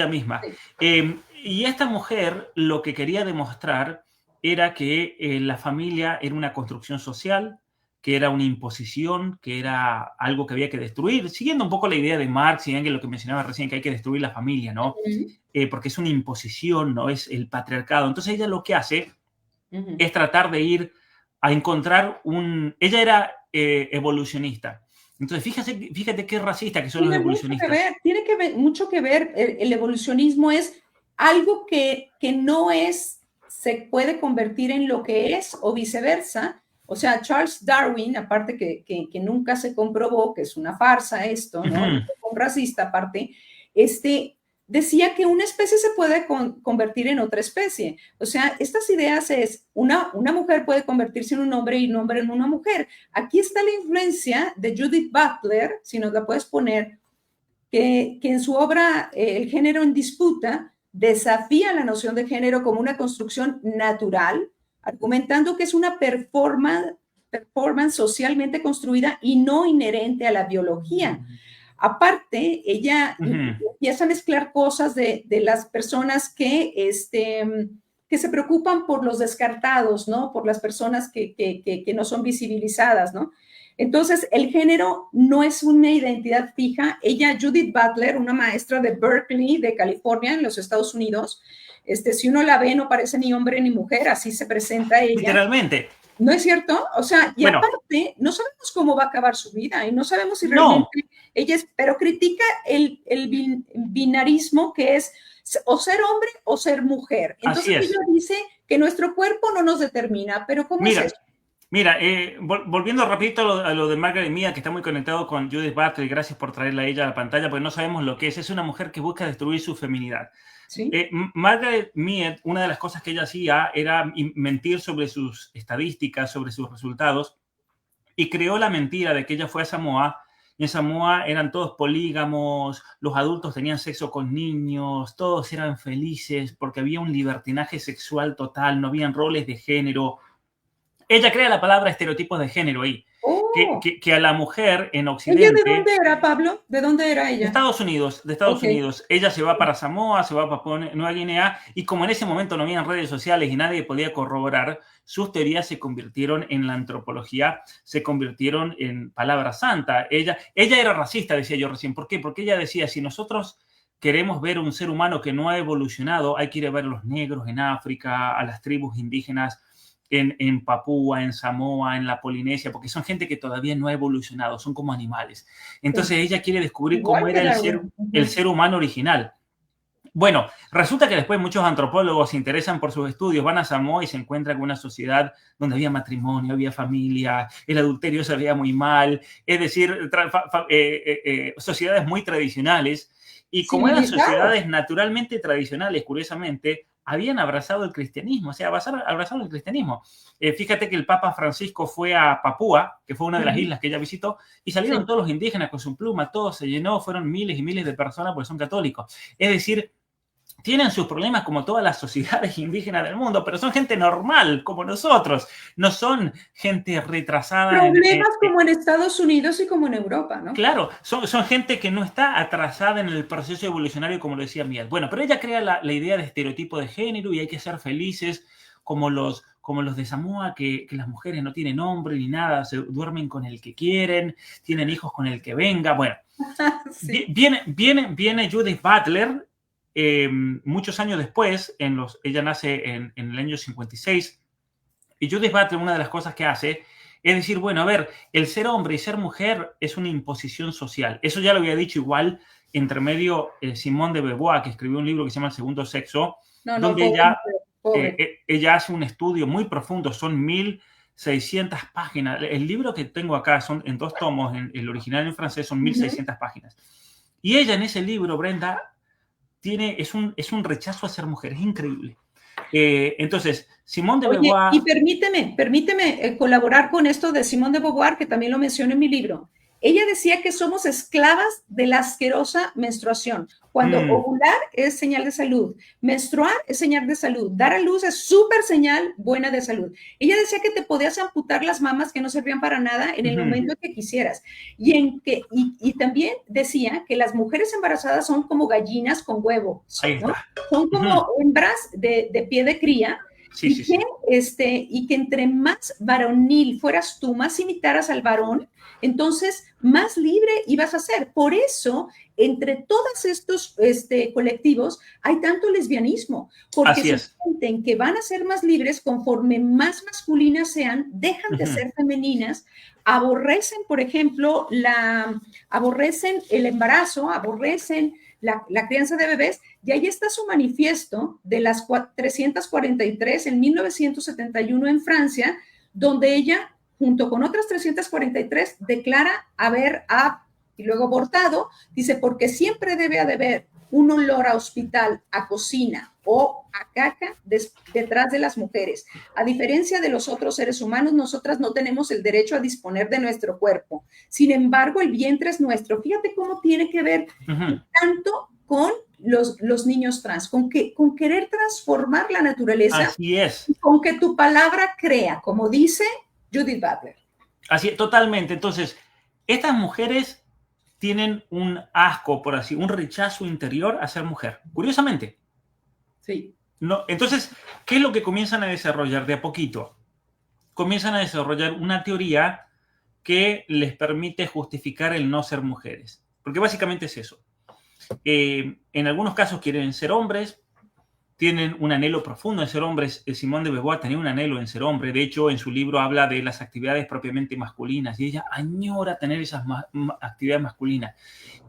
misma. Sí. Y esta mujer lo que quería demostrar era que la familia era una construcción social, que era una imposición, que era algo que había que destruir, siguiendo un poco la idea de Marx y Engels, lo que mencionaba recién, que hay que destruir la familia, ¿no? Porque es una imposición, no es el patriarcado. Entonces ella lo que hace es tratar de ir a encontrar un... Ella era evolucionista. Entonces, fíjate qué racista que son los evolucionistas. Tiene mucho que ver. El evolucionismo es algo que no es, se puede convertir en lo que es o viceversa. O sea, Charles Darwin, aparte que nunca se comprobó, que es una farsa esto, ¿no? Un racista aparte, decía que una especie se puede convertir en otra especie. O sea, estas ideas es, una mujer puede convertirse en un hombre y un hombre en una mujer. Aquí está la influencia de Judith Butler, si nos la puedes poner, que en su obra El género en disputa desafía la noción de género como una construcción natural, argumentando que es una performance socialmente construida y no inherente a la biología. Aparte, ella empieza a mezclar cosas de las personas que se preocupan por los descartados, ¿no? Por las personas que no son visibilizadas, ¿no? Entonces, el género no es una identidad fija. Ella, Judith Butler, una maestra de Berkeley, de California, en los Estados Unidos, si uno la ve, no parece ni hombre ni mujer, así se presenta ella. Literalmente. ¿No es cierto? O sea, y bueno, aparte, no sabemos cómo va a acabar su vida y no sabemos si realmente ella es, pero critica el binarismo que es o ser hombre o ser mujer. Entonces ella dice que nuestro cuerpo no nos determina, pero ¿cómo es eso? Mira, volviendo rapidito a lo de Margaret Mead, que está muy conectado con Judith Butler, gracias por traerla a ella a la pantalla, porque no sabemos lo que es. Es una mujer que busca destruir su feminidad. ¿Sí? Margaret Mead, una de las cosas que ella hacía era mentir sobre sus estadísticas, sobre sus resultados, y creó la mentira de que ella fue a Samoa, y en Samoa eran todos polígamos, los adultos tenían sexo con niños, todos eran felices porque había un libertinaje sexual total, no habían roles de género. Ella crea la palabra estereotipos de género ahí. Que a la mujer en Occidente... ¿Ella de dónde era, Pablo? ¿De dónde era ella? De Estados Unidos. Ella se va para Samoa, se va para Nueva Guinea, y como en ese momento no había redes sociales y nadie podía corroborar, sus teorías se convirtieron en la antropología, se convirtieron en palabra santa. Ella era racista, decía yo recién. ¿Por qué? Porque ella decía, si nosotros queremos ver un ser humano que no ha evolucionado, hay que ir a ver a los negros en África, a las tribus indígenas en Papúa, en Samoa, en la Polinesia, porque son gente que todavía no ha evolucionado, son como animales. Entonces ella quiere descubrir cómo era el ser humano original. Bueno, resulta que después muchos antropólogos se interesan por sus estudios, van a Samoa y se encuentran con una sociedad donde había matrimonio, había familia, el adulterio se veía muy mal, es decir, sociedades muy tradicionales. Y como eran sociedades naturalmente tradicionales, curiosamente, habían abrazado el cristianismo, o sea, abrazaron el cristianismo. Fíjate que el Papa Francisco fue a Papúa, que fue una de las islas que ella visitó, y salieron todos los indígenas con su pluma, todo se llenó, fueron miles y miles de personas porque son católicos. Es decir, tienen sus problemas como todas las sociedades indígenas del mundo, pero son gente normal, como nosotros. No son gente retrasada. Problemas como en Estados Unidos y como en Europa, ¿no? Claro, son gente que no está atrasada en el proceso evolucionario, como lo decía Mead. Bueno, pero ella crea la idea de estereotipo de género y hay que ser felices como los de Samoa, que las mujeres no tienen nombre ni nada, se duermen con el que quieren, tienen hijos con el que venga. Bueno, sí. viene Judith Butler. Muchos años después, ella nace en el año 56, y Judith Butler, una de las cosas que hace es decir, bueno, a ver, el ser hombre y ser mujer es una imposición social. Eso ya lo había dicho igual entre medio Simone de Beauvoir, que escribió un libro que se llama El segundo sexo, No, donde pobre, pobre. ella hace un estudio muy profundo, son 1600 páginas. El libro que tengo acá son en 2 tomos, el original en francés son 1600 páginas. Y ella en ese libro, Brenda, es un rechazo a ser mujer, es increíble. Entonces, Simone de Beauvoir... Y permíteme colaborar con esto de Simone de Beauvoir, que también lo menciono en mi libro. Ella decía que somos esclavas de la asquerosa menstruación. Cuando ovular es señal de salud, menstruar es señal de salud, dar a luz es súper señal buena de salud. Ella decía que te podías amputar las mamas que no servían para nada en el momento que quisieras. Y también decía que las mujeres embarazadas son como gallinas con huevo, ¿no? Son como hembras de pie de cría. Sí, y que entre más varonil fueras tú, más imitaras al varón, entonces más libre ibas a ser. Por eso, entre todos estos colectivos hay tanto lesbianismo, porque se sienten que van a ser más libres conforme más masculinas sean, dejan de ser femeninas, aborrecen, por ejemplo, aborrecen el embarazo, aborrecen la crianza de bebés, y ahí está su manifiesto de las 343 en 1971 en Francia, donde ella, junto con otras 343, declara y luego abortado, dice, porque siempre debe haber un olor a hospital, a cocina o a caca detrás de las mujeres. A diferencia de los otros seres humanos, nosotras no tenemos el derecho a disponer de nuestro cuerpo. Sin embargo, el vientre es nuestro. Fíjate cómo tiene que ver tanto con los niños trans, con querer transformar la naturaleza. Así es. Y con que tu palabra crea, como dice Judith Butler. Así es, totalmente. Entonces, estas mujeres tienen un asco, por así, un rechazo interior a ser mujer. Curiosamente. Sí. No, entonces, ¿qué es lo que comienzan a desarrollar de a poquito? Comienzan a desarrollar una teoría que les permite justificar el no ser mujeres. Porque básicamente es eso. En algunos casos quieren ser hombres, tienen un anhelo profundo en ser hombres. Simone de Beauvoir tenía un anhelo en ser hombre. De hecho, en su libro habla de las actividades propiamente masculinas y ella añora tener esas actividades masculinas.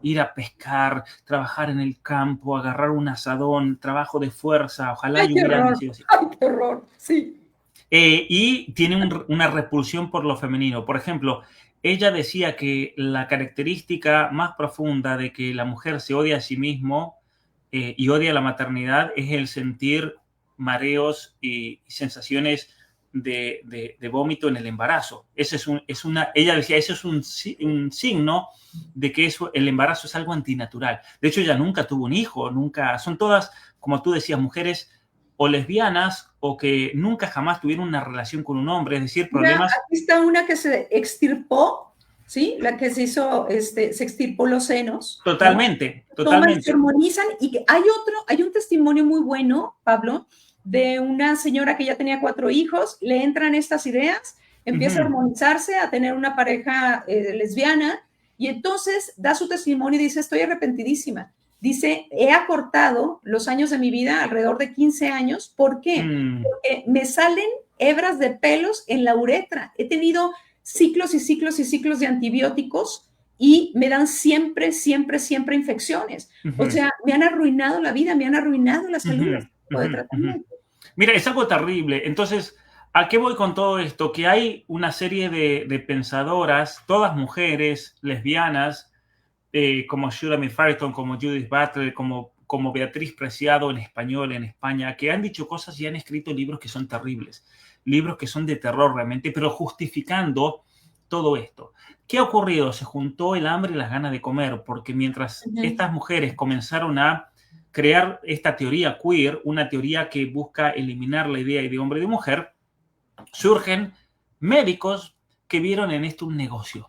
Ir a pescar, trabajar en el campo, agarrar un asadón, trabajo de fuerza, ojalá ¡Ay, qué horror! ¡Ay, qué horror! Sí. Y tiene una repulsión por lo femenino. Por ejemplo, ella decía que la característica más profunda de que la mujer se odia a sí mismo y odia la maternidad es el sentir mareos y sensaciones de vómito en el embarazo. Ella decía, ese es un signo de que el embarazo es algo antinatural. De hecho, ella nunca tuvo un hijo, son todas, como tú decías, mujeres o lesbianas o que nunca jamás tuvieron una relación con un hombre, es decir, problemas... Aquí está una que se extirpó, ¿sí? La que se hizo, se extirpó los senos. Totalmente, ¿no? totalmente. Se hormonizan y hay un testimonio muy bueno, Pablo, de una señora que ya tenía 4 hijos, le entran estas ideas, empieza a hormonizarse, a tener una pareja lesbiana, y entonces da su testimonio y dice, estoy arrepentidísima. Dice, he acortado los años de mi vida, alrededor de 15 años. ¿Por qué? Porque me salen hebras de pelos en la uretra. He tenido ciclos y ciclos y ciclos de antibióticos y me dan siempre infecciones. O sea, me han arruinado la vida, me han arruinado la salud. Mira, es algo terrible. Entonces, ¿a qué voy con todo esto? Que hay una serie de pensadoras, todas mujeres, lesbianas, como Shirley Farrington, como Judith Butler, como Beatriz Preciado en español en España, que han dicho cosas y han escrito libros que son terribles, libros que son de terror realmente, pero justificando todo esto. ¿Qué ha ocurrido? Se juntó el hambre y las ganas de comer, porque mientras estas mujeres comenzaron a crear esta teoría queer, una teoría que busca eliminar la idea de hombre y de mujer, surgen médicos que vieron en esto un negocio.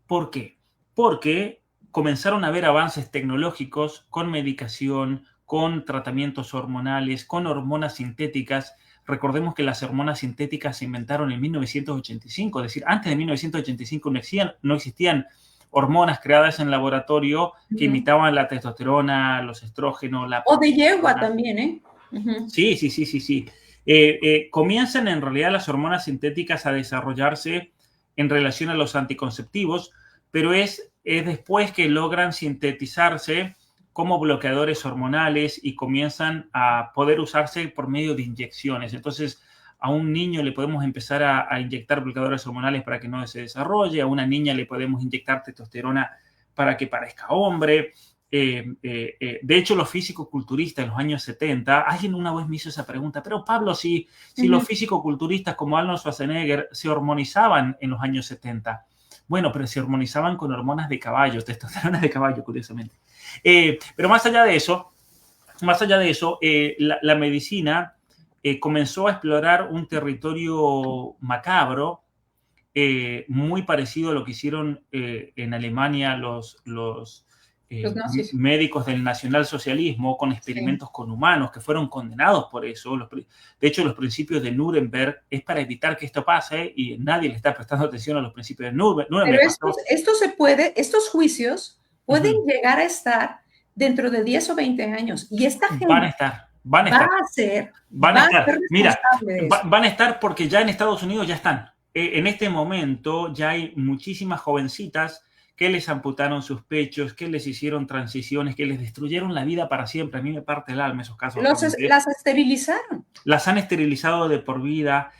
¿Por qué? Porque comenzaron a haber avances tecnológicos con medicación, con tratamientos hormonales, con hormonas sintéticas. Recordemos que las hormonas sintéticas se inventaron en 1985, es decir, antes de 1985 no existían hormonas creadas en laboratorio que imitaban la testosterona, los estrógenos, o de yegua también, ¿eh? Sí. Comienzan en realidad las hormonas sintéticas a desarrollarse en relación a los anticonceptivos, pero es es después que logran sintetizarse como bloqueadores hormonales y comienzan a poder usarse por medio de inyecciones. Entonces, a un niño le podemos empezar a inyectar bloqueadores hormonales para que no se desarrolle, a una niña le podemos inyectar testosterona para que parezca hombre. De hecho, los físico-culturistas en los años 70, alguien una vez me hizo esa pregunta, pero Pablo, si los físico-culturistas como Arnold Schwarzenegger se hormonizaban en los años 70, bueno, pero se hormonizaban con hormonas de caballo, testosterona de caballo, curiosamente. Pero más allá de eso, la medicina comenzó a explorar un territorio macabro, muy parecido a lo que hicieron en Alemania los médicos del nacionalsocialismo con experimentos con humanos que fueron condenados por eso. De hecho, los principios de Nuremberg es para evitar que esto pase y nadie le está prestando atención a los principios de Nuremberg. Pero estos juicios pueden llegar a estar dentro de 10 o 20 años y esta gente van a estar. Van a estar porque ya en Estados Unidos ya están. En este momento ya hay muchísimas jovencitas que les amputaron sus pechos, que les hicieron transiciones, que les destruyeron la vida para siempre. A mí me parte el alma esos casos. Las esterilizaron. Las han esterilizado de por vida,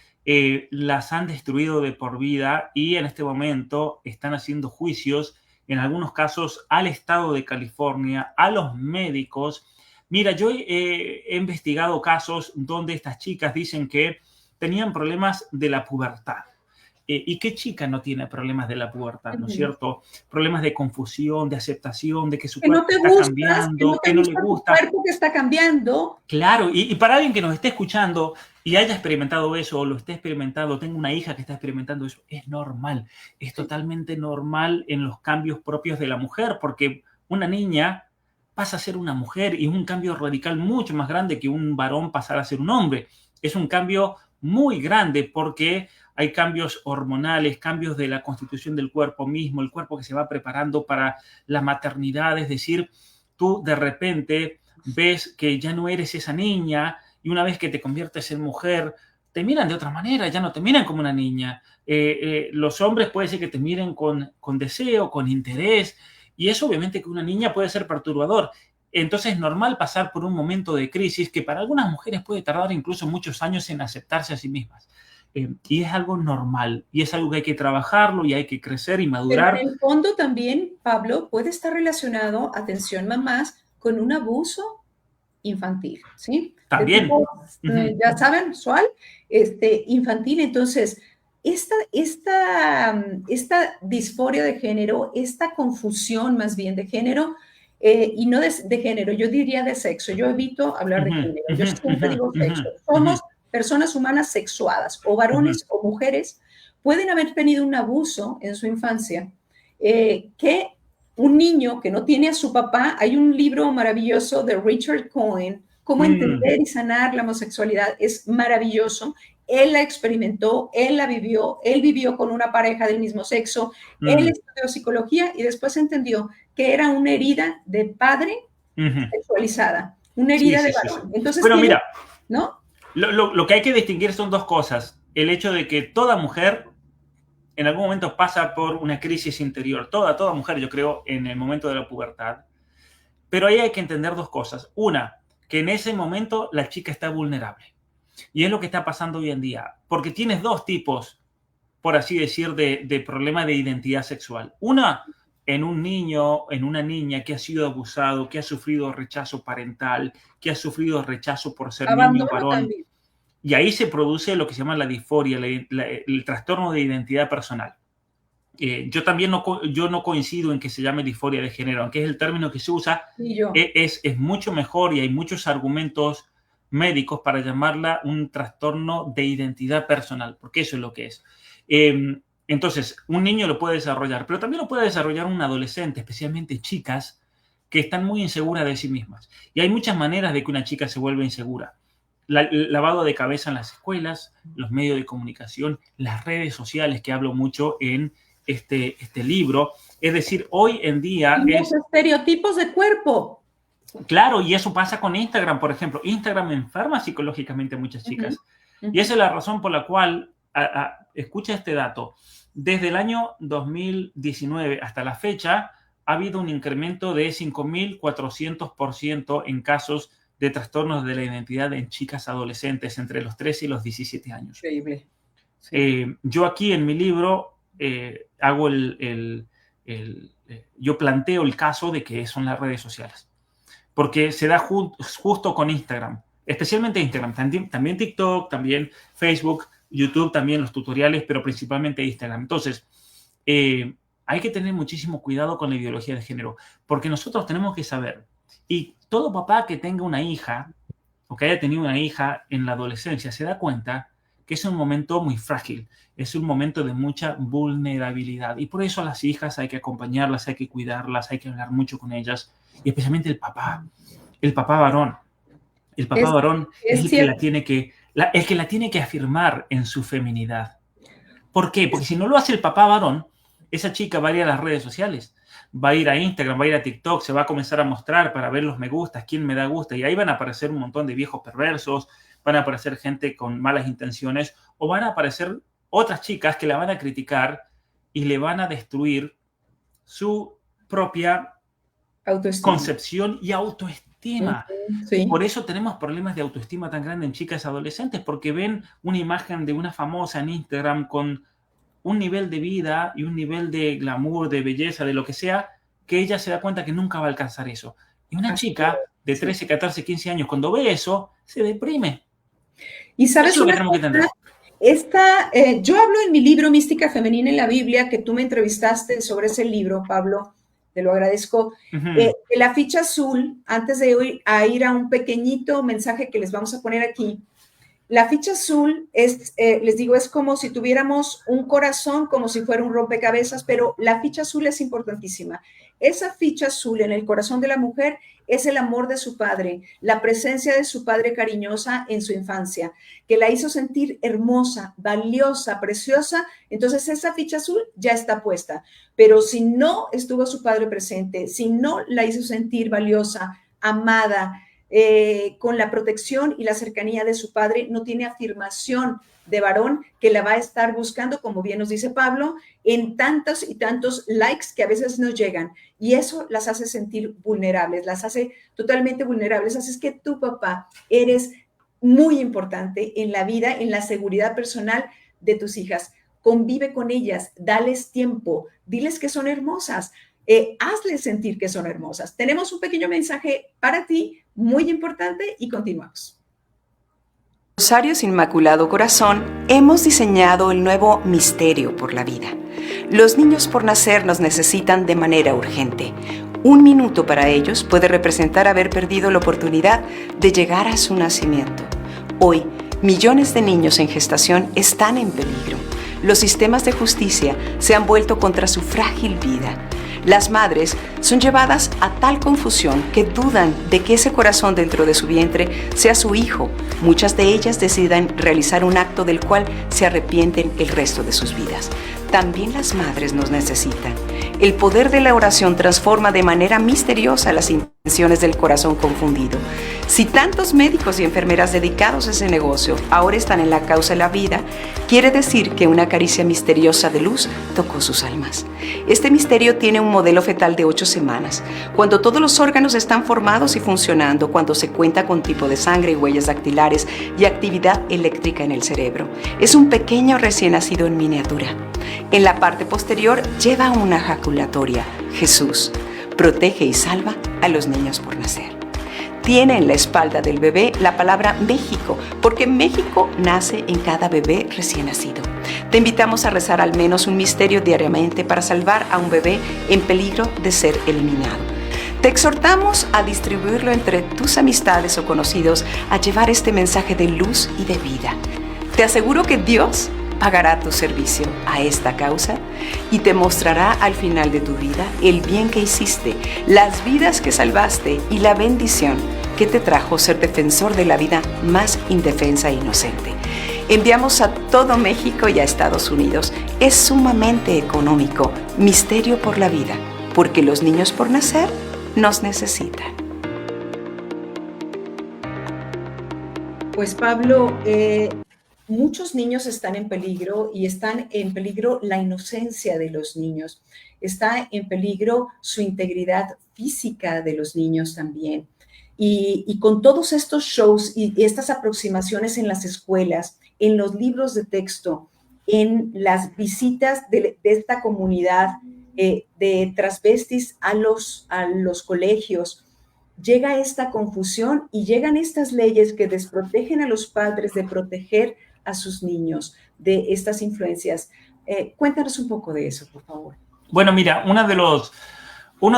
las han destruido de por vida y en este momento están haciendo juicios, en algunos casos al estado de California, a los médicos. Mira, yo he investigado casos donde estas chicas dicen que tenían problemas de la pubertad. ¿Y qué chica no tiene problemas de la pubertad, no es cierto? Problemas de confusión, de aceptación, de que su cuerpo está cambiando, que no le gusta. Tu cuerpo que está cambiando. Claro, y para alguien que nos esté escuchando y haya experimentado eso o lo esté experimentando, tengo una hija que está experimentando eso, es normal, es totalmente normal en los cambios propios de la mujer, porque una niña pasa a ser una mujer y es un cambio radical mucho más grande que un varón pasar a ser un hombre. Es un cambio muy grande porque hay cambios hormonales, cambios de la constitución del cuerpo mismo, el cuerpo que se va preparando para la maternidad. Es decir, tú de repente ves que ya no eres esa niña y una vez que te conviertes en mujer, te miran de otra manera, ya no te miran como una niña. Los hombres puede ser que te miren con deseo, con interés, y eso obviamente que una niña puede ser perturbador. Entonces es normal pasar por un momento de crisis que para algunas mujeres puede tardar incluso muchos años en aceptarse a sí mismas. Y es algo normal, y es algo que hay que trabajarlo y hay que crecer y madurar. Pero en el fondo también, Pablo, puede estar relacionado, atención mamás, con un abuso infantil, ¿sí? También. Tipo, ya saben, usual, infantil. Entonces, esta disforia de género, esta confusión más bien de género, y no de género, yo diría de sexo. Yo evito hablar de género, yo siempre digo sexo. Somos personas humanas sexuadas, o varones o mujeres, pueden haber tenido un abuso en su infancia, que un niño que no tiene a su papá, hay un libro maravilloso de Richard Cohen, Cómo entender y sanar la homosexualidad, es maravilloso. Él la experimentó, él la vivió, él vivió con una pareja del mismo sexo, él estudió psicología y después entendió que era una herida de padre sexualizada, una herida de varón. Entonces, pero mira, ¿no? Lo que hay que distinguir son dos cosas. El hecho de que toda mujer en algún momento pasa por una crisis interior. Toda mujer, yo creo, en el momento de la pubertad. Pero ahí hay que entender dos cosas. Una, que en ese momento la chica está vulnerable. Y es lo que está pasando hoy en día. Porque tienes dos tipos, por así decir, de problema de identidad sexual. Una, en un niño, en una niña que ha sido abusado, que ha sufrido rechazo parental, que ha sufrido rechazo por ser niño varón. También. Y ahí se produce lo que se llama la disforia, el trastorno de identidad personal. Yo también no coincido en que se llame disforia de género, aunque es el término que se usa, es mucho mejor y hay muchos argumentos médicos para llamarla un trastorno de identidad personal, porque eso es lo que es. Entonces, un niño lo puede desarrollar, pero también lo puede desarrollar un adolescente, especialmente chicas que están muy inseguras de sí mismas. Y hay muchas maneras de que una chica se vuelva insegura. Lavado de cabeza en las escuelas, los medios de comunicación, las redes sociales, que hablo mucho en este libro. Es decir, hoy en día... Los estereotipos de cuerpo. Claro, y eso pasa con Instagram, por ejemplo. Instagram enferma psicológicamente a muchas chicas. Y esa es la razón por la cual, escucha este dato, Desde el año 2019 hasta la fecha, ha habido un incremento de 5.400% en casos de trastornos de la identidad en chicas adolescentes entre los 13 y los 17 años. Increíble. Sí. Yo aquí en mi libro hago yo planteo el caso de que son las redes sociales, porque se da justo con Instagram, especialmente Instagram, también TikTok, también Facebook, YouTube, también los tutoriales, pero principalmente Instagram. Entonces, hay que tener muchísimo cuidado con la ideología de género, porque nosotros tenemos que saber, y todo papá que tenga una hija o que haya tenido una hija en la adolescencia se da cuenta que es un momento muy frágil, es un momento de mucha vulnerabilidad, y por eso a las hijas hay que acompañarlas, hay que cuidarlas, hay que hablar mucho con ellas, y especialmente el papá varón. El papá varón es el que la tiene que afirmar en su feminidad. ¿Por qué? Porque si no lo hace el papá varón, esa chica va a ir a las redes sociales, va a ir a Instagram, va a ir a TikTok, se va a comenzar a mostrar para ver los me gustas, quién me da gusta, y ahí van a aparecer un montón de viejos perversos, van a aparecer gente con malas intenciones, o van a aparecer otras chicas que la van a criticar y le van a destruir su propia concepción y autoestima. Sí. Por eso tenemos problemas de autoestima tan grandes en chicas adolescentes, porque ven una imagen de una famosa en Instagram con un nivel de vida y un nivel de glamour, de belleza, de lo que sea, que ella se da cuenta que nunca va a alcanzar eso. Y una chica de 13, 14, 15 años, cuando ve eso, se deprime. Y sabes, eso es lo que tenemos que entender. Yo hablo en mi libro Mística Femenina en la Biblia, que tú me entrevistaste sobre ese libro, Pablo, te lo agradezco. La ficha azul, antes de ir a un pequeñito mensaje que les vamos a poner aquí, la ficha azul es, les digo, es como si tuviéramos un corazón, como si fuera un rompecabezas, pero la ficha azul es importantísima. Esa ficha azul en el corazón de la mujer es el amor de su padre, la presencia de su padre cariñosa en su infancia, que la hizo sentir hermosa, valiosa, preciosa. Entonces esa ficha azul ya está puesta. Pero si no estuvo su padre presente, si no la hizo sentir valiosa, amada, con la protección y la cercanía de su padre, no tiene afirmación de varón que la va a estar buscando, como bien nos dice Pablo, en tantos y tantos likes que a veces nos llegan, y eso las hace sentir vulnerables, las hace totalmente vulnerables. Así es que tú, papá, eres muy importante en la vida, en la seguridad personal de tus hijas. Convive con ellas, dales tiempo, diles que son hermosas, hazles sentir que son hermosas. Tenemos un pequeño mensaje para ti, muy importante, y continuamos. Rosarios Inmaculado Corazón hemos diseñado el nuevo misterio por la vida. Los niños por nacer nos necesitan de manera urgente. 1 minuto para ellos puede representar haber perdido la oportunidad de llegar a su nacimiento. Hoy, millones de niños en gestación están en peligro. Los sistemas de justicia se han vuelto contra su frágil vida. Las madres son llevadas a tal confusión que dudan de que ese corazón dentro de su vientre sea su hijo. Muchas de ellas deciden realizar un acto del cual se arrepienten el resto de sus vidas. También las madres nos necesitan. El poder de la oración transforma de manera misteriosa las intenciones del corazón confundido. Si tantos médicos y enfermeras dedicados a ese negocio ahora están en la causa de la vida, quiere decir que una caricia misteriosa de luz tocó sus almas. Este misterio tiene un modelo fetal de 8 semanas, cuando todos los órganos están formados y funcionando, cuando se cuenta con tipo de sangre y huellas dactilares y actividad eléctrica en el cerebro. Es un pequeño recién nacido en miniatura. En la parte posterior lleva una ejaculatoria. Jesús protege y salva a los niños por nacer. Tiene en la espalda del bebé la palabra México, porque México nace en cada bebé recién nacido. Te invitamos a rezar al menos un misterio diariamente para salvar a un bebé en peligro de ser eliminado. Te exhortamos a distribuirlo entre tus amistades o conocidos, a llevar este mensaje de luz y de vida. Te aseguro que Dios pagará tu servicio a esta causa y te mostrará al final de tu vida el bien que hiciste, las vidas que salvaste y la bendición que te trajo ser defensor de la vida más indefensa e inocente. Enviamos a todo México y a Estados Unidos. Es sumamente económico. Misterio por la vida, porque los niños por nacer nos necesitan. Pues Pablo, muchos niños están en peligro y están en peligro la inocencia de los niños, está en peligro su integridad física de los niños también. Y con todos estos shows y estas aproximaciones en las escuelas, en los libros de texto, en las visitas de esta comunidad de transvestis a los colegios, llega esta confusión y llegan estas leyes que desprotegen a los padres de proteger a sus niños de estas influencias. Cuéntanos un poco de eso, por favor. Bueno, mira, uno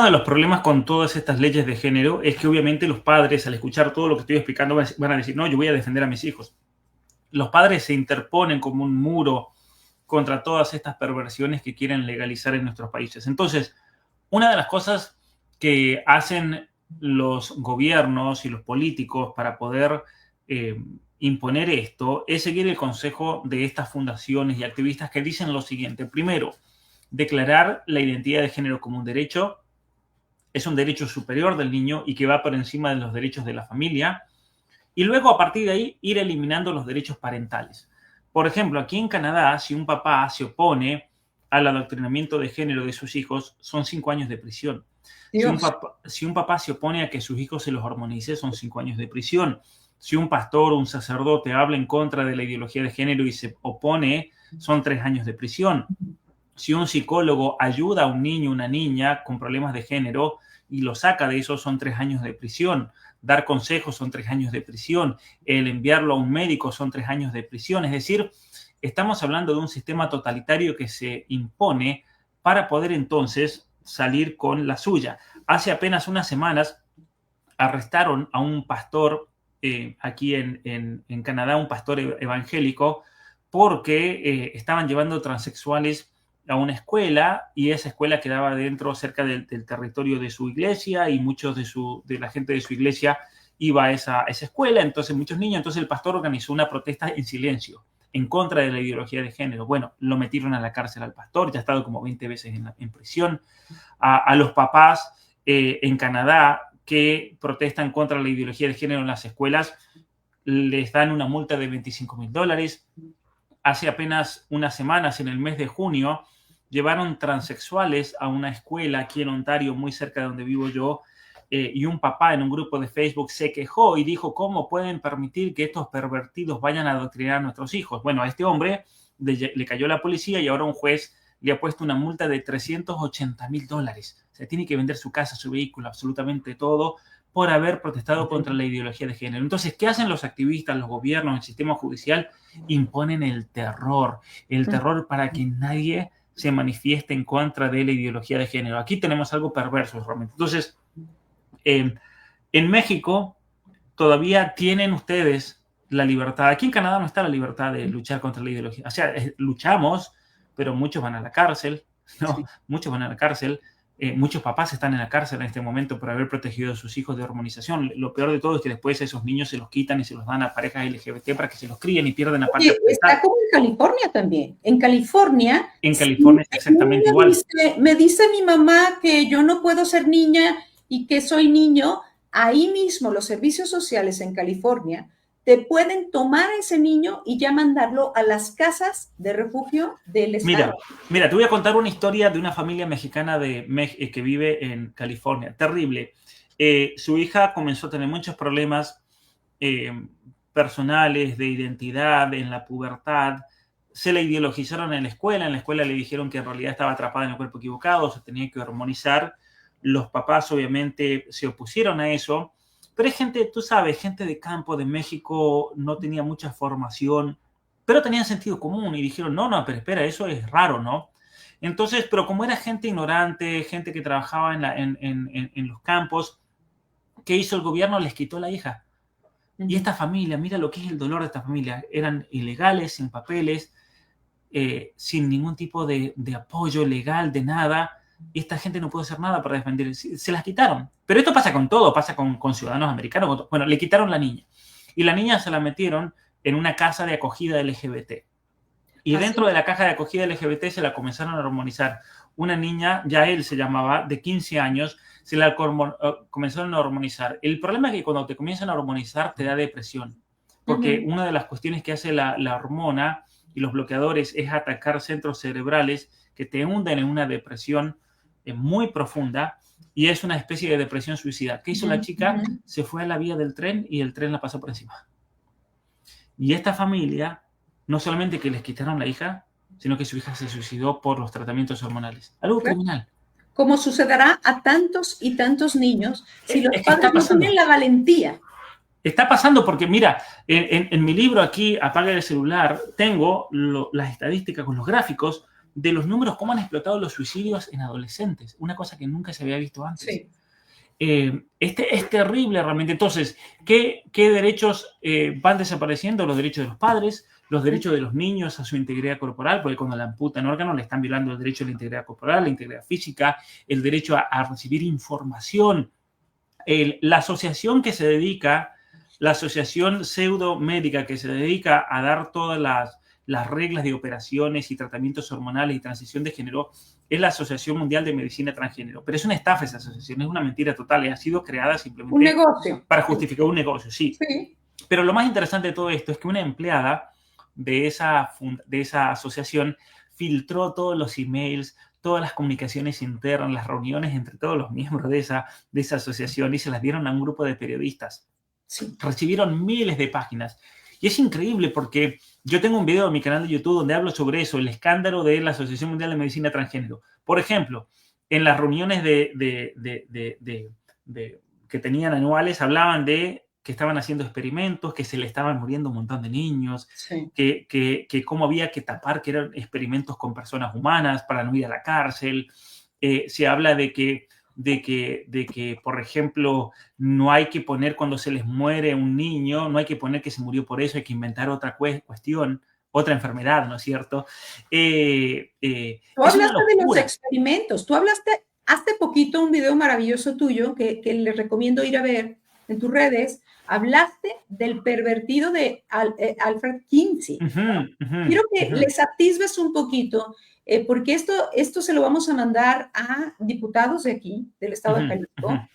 de los problemas con todas estas leyes de género es que obviamente los padres, al escuchar todo lo que estoy explicando, van a decir, no, yo voy a defender a mis hijos. Los padres se interponen como un muro contra todas estas perversiones que quieren legalizar en nuestros países. Entonces, una de las cosas que hacen los gobiernos y los políticos para poder imponer esto es seguir el consejo de estas fundaciones y activistas que dicen lo siguiente. Primero, declarar la identidad de género como un derecho. Es un derecho superior del niño y que va por encima de los derechos de la familia. Y luego, a partir de ahí, ir eliminando los derechos parentales. Por ejemplo, aquí en Canadá, si un papá se opone al adoctrinamiento de género de sus hijos, son 5 años de prisión. Si un papá se opone a que sus hijos se los hormonice, son 5 años de prisión. Si un pastor o un sacerdote habla en contra de la ideología de género y se opone, son 3 años de prisión. Si un psicólogo ayuda a un niño o una niña con problemas de género y lo saca de eso, son 3 años de prisión. Dar consejos son 3 años de prisión. El enviarlo a un médico son 3 años de prisión. Es decir, estamos hablando de un sistema totalitario que se impone para poder entonces salir con la suya. Hace apenas unas semanas arrestaron a un pastor aquí en Canadá, un pastor evangélico, porque estaban llevando transexuales a una escuela y esa escuela quedaba cerca del territorio de su iglesia y muchos de la gente de su iglesia iba a esa escuela, entonces muchos niños, entonces el pastor organizó una protesta en silencio en contra de la ideología de género. Bueno, lo metieron a la cárcel al pastor, ya ha estado como 20 veces en prisión. A los papás en Canadá que protestan contra la ideología de género en las escuelas les dan una multa de $25,000. Hace apenas unas semanas, en el mes de junio, llevaron transexuales a una escuela aquí en Ontario, muy cerca de donde vivo yo, y un papá en un grupo de Facebook se quejó y dijo, ¿cómo pueden permitir que estos pervertidos vayan a adoctrinar a nuestros hijos? Bueno, a este hombre le cayó la policía y ahora un juez le ha puesto una multa de $380,000. O sea, tiene que vender su casa, su vehículo, absolutamente todo, por haber protestado contra la ideología de género. Entonces, ¿qué hacen los activistas, los gobiernos, el sistema judicial? Imponen el terror para que nadie se manifieste en contra de la ideología de género. Aquí tenemos algo perverso realmente. Entonces, en México todavía tienen ustedes la libertad. Aquí en Canadá no está la libertad de luchar contra la ideología. O sea, luchamos, pero muchos van a la cárcel, ¿no? Sí. Muchos van a la cárcel. Muchos papás están en la cárcel en este momento por haber protegido a sus hijos de hormonización. Lo peor de todo es que después esos niños se los quitan y se los dan a parejas LGBT para que se los críen y pierden la parte. Está como en California también. En California es exactamente igual. Me dice mi mamá que yo no puedo ser niña y que soy niño. Ahí mismo los servicios sociales en California te pueden tomar a ese niño y ya mandarlo a las casas de refugio del estado. Mira, te voy a contar una historia de una familia mexicana que vive en California. Terrible. Su hija comenzó a tener muchos problemas personales, de identidad, en la pubertad. Se la ideologizaron en la escuela. En la escuela le dijeron que en realidad estaba atrapada en el cuerpo equivocado, se tenía que hormonizar. Los papás obviamente se opusieron a eso. Pero es gente, tú sabes, gente de campo, de México, no tenía mucha formación, pero tenían sentido común y dijeron, no, pero espera, eso es raro, ¿no? Entonces, pero como era gente ignorante, gente que trabajaba en los campos, ¿qué hizo el gobierno? Les quitó la hija. Y esta familia, mira lo que es el dolor de esta familia, eran ilegales, sin papeles, sin ningún tipo de apoyo legal, de nada. Y esta gente no pudo hacer nada para defender. Se las quitaron. Pero esto pasa con todo, pasa con ciudadanos americanos. Bueno, le quitaron la niña. Y la niña se la metieron en una casa de acogida LGBT. Y dentro de la caja de acogida LGBT se la comenzaron a hormonizar. Una niña, ya él se llamaba, de 15 años, se la comenzaron a hormonizar. El problema es que cuando te comienzan a hormonizar te da depresión. porque una de las cuestiones que hace la hormona y los bloqueadores es atacar centros cerebrales que te hunden en una depresión muy profunda, y es una especie de depresión suicida. ¿Qué hizo la chica? Se fue a la vía del tren y el tren la pasó por encima. Y esta familia, no solamente que les quitaron la hija, sino que su hija se suicidó por los tratamientos hormonales. Algo criminal. Como sucederá a tantos y tantos niños si los padres no tienen la valentía. Está pasando porque, mira, en mi libro aquí, Apaga el celular, tengo las estadísticas con los gráficos de los números, cómo han explotado los suicidios en adolescentes. Una cosa que nunca se había visto antes. Sí. Es terrible realmente. Entonces, ¿qué derechos van desapareciendo? Los derechos de los padres, los derechos de los niños a su integridad corporal, porque cuando le amputan órganos le están violando el derecho a la integridad corporal, la integridad física, el derecho a recibir información. La asociación que se dedica, la asociación pseudomédica que se dedica a dar todas las reglas de operaciones y tratamientos hormonales y transición de género, es la Asociación Mundial de Medicina Transgénero. Pero es una estafa esa asociación, es una mentira total y ha sido creada simplemente un negocio para justificar un negocio, sí. Pero lo más interesante de todo esto es que una empleada de esa asociación filtró todos los emails, todas las comunicaciones internas, las reuniones entre todos los miembros de esa asociación, y se las dieron a un grupo de periodistas. Sí. Recibieron miles de páginas. Y es increíble porque yo tengo un video en mi canal de YouTube donde hablo sobre eso, el escándalo de la Asociación Mundial de Medicina Transgénero. Por ejemplo, en las reuniones que tenían anuales, hablaban de que estaban haciendo experimentos, que se le estaban muriendo un montón de niños, sí. que cómo había que tapar que eran experimentos con personas humanas para no ir a la cárcel. Se habla de que, por ejemplo, no hay que poner cuando se les muere un niño, no hay que poner que se murió por eso, hay que inventar otra cuestión, otra enfermedad, ¿no es cierto? Tú hablaste de los experimentos, tú hablaste hace poquito un video maravilloso tuyo que les recomiendo ir a ver en tus redes, hablaste del pervertido de Alfred Kinsey. Quiero que les atisbes un poquito, porque esto se lo vamos a mandar a diputados de aquí, del estado de Jalisco.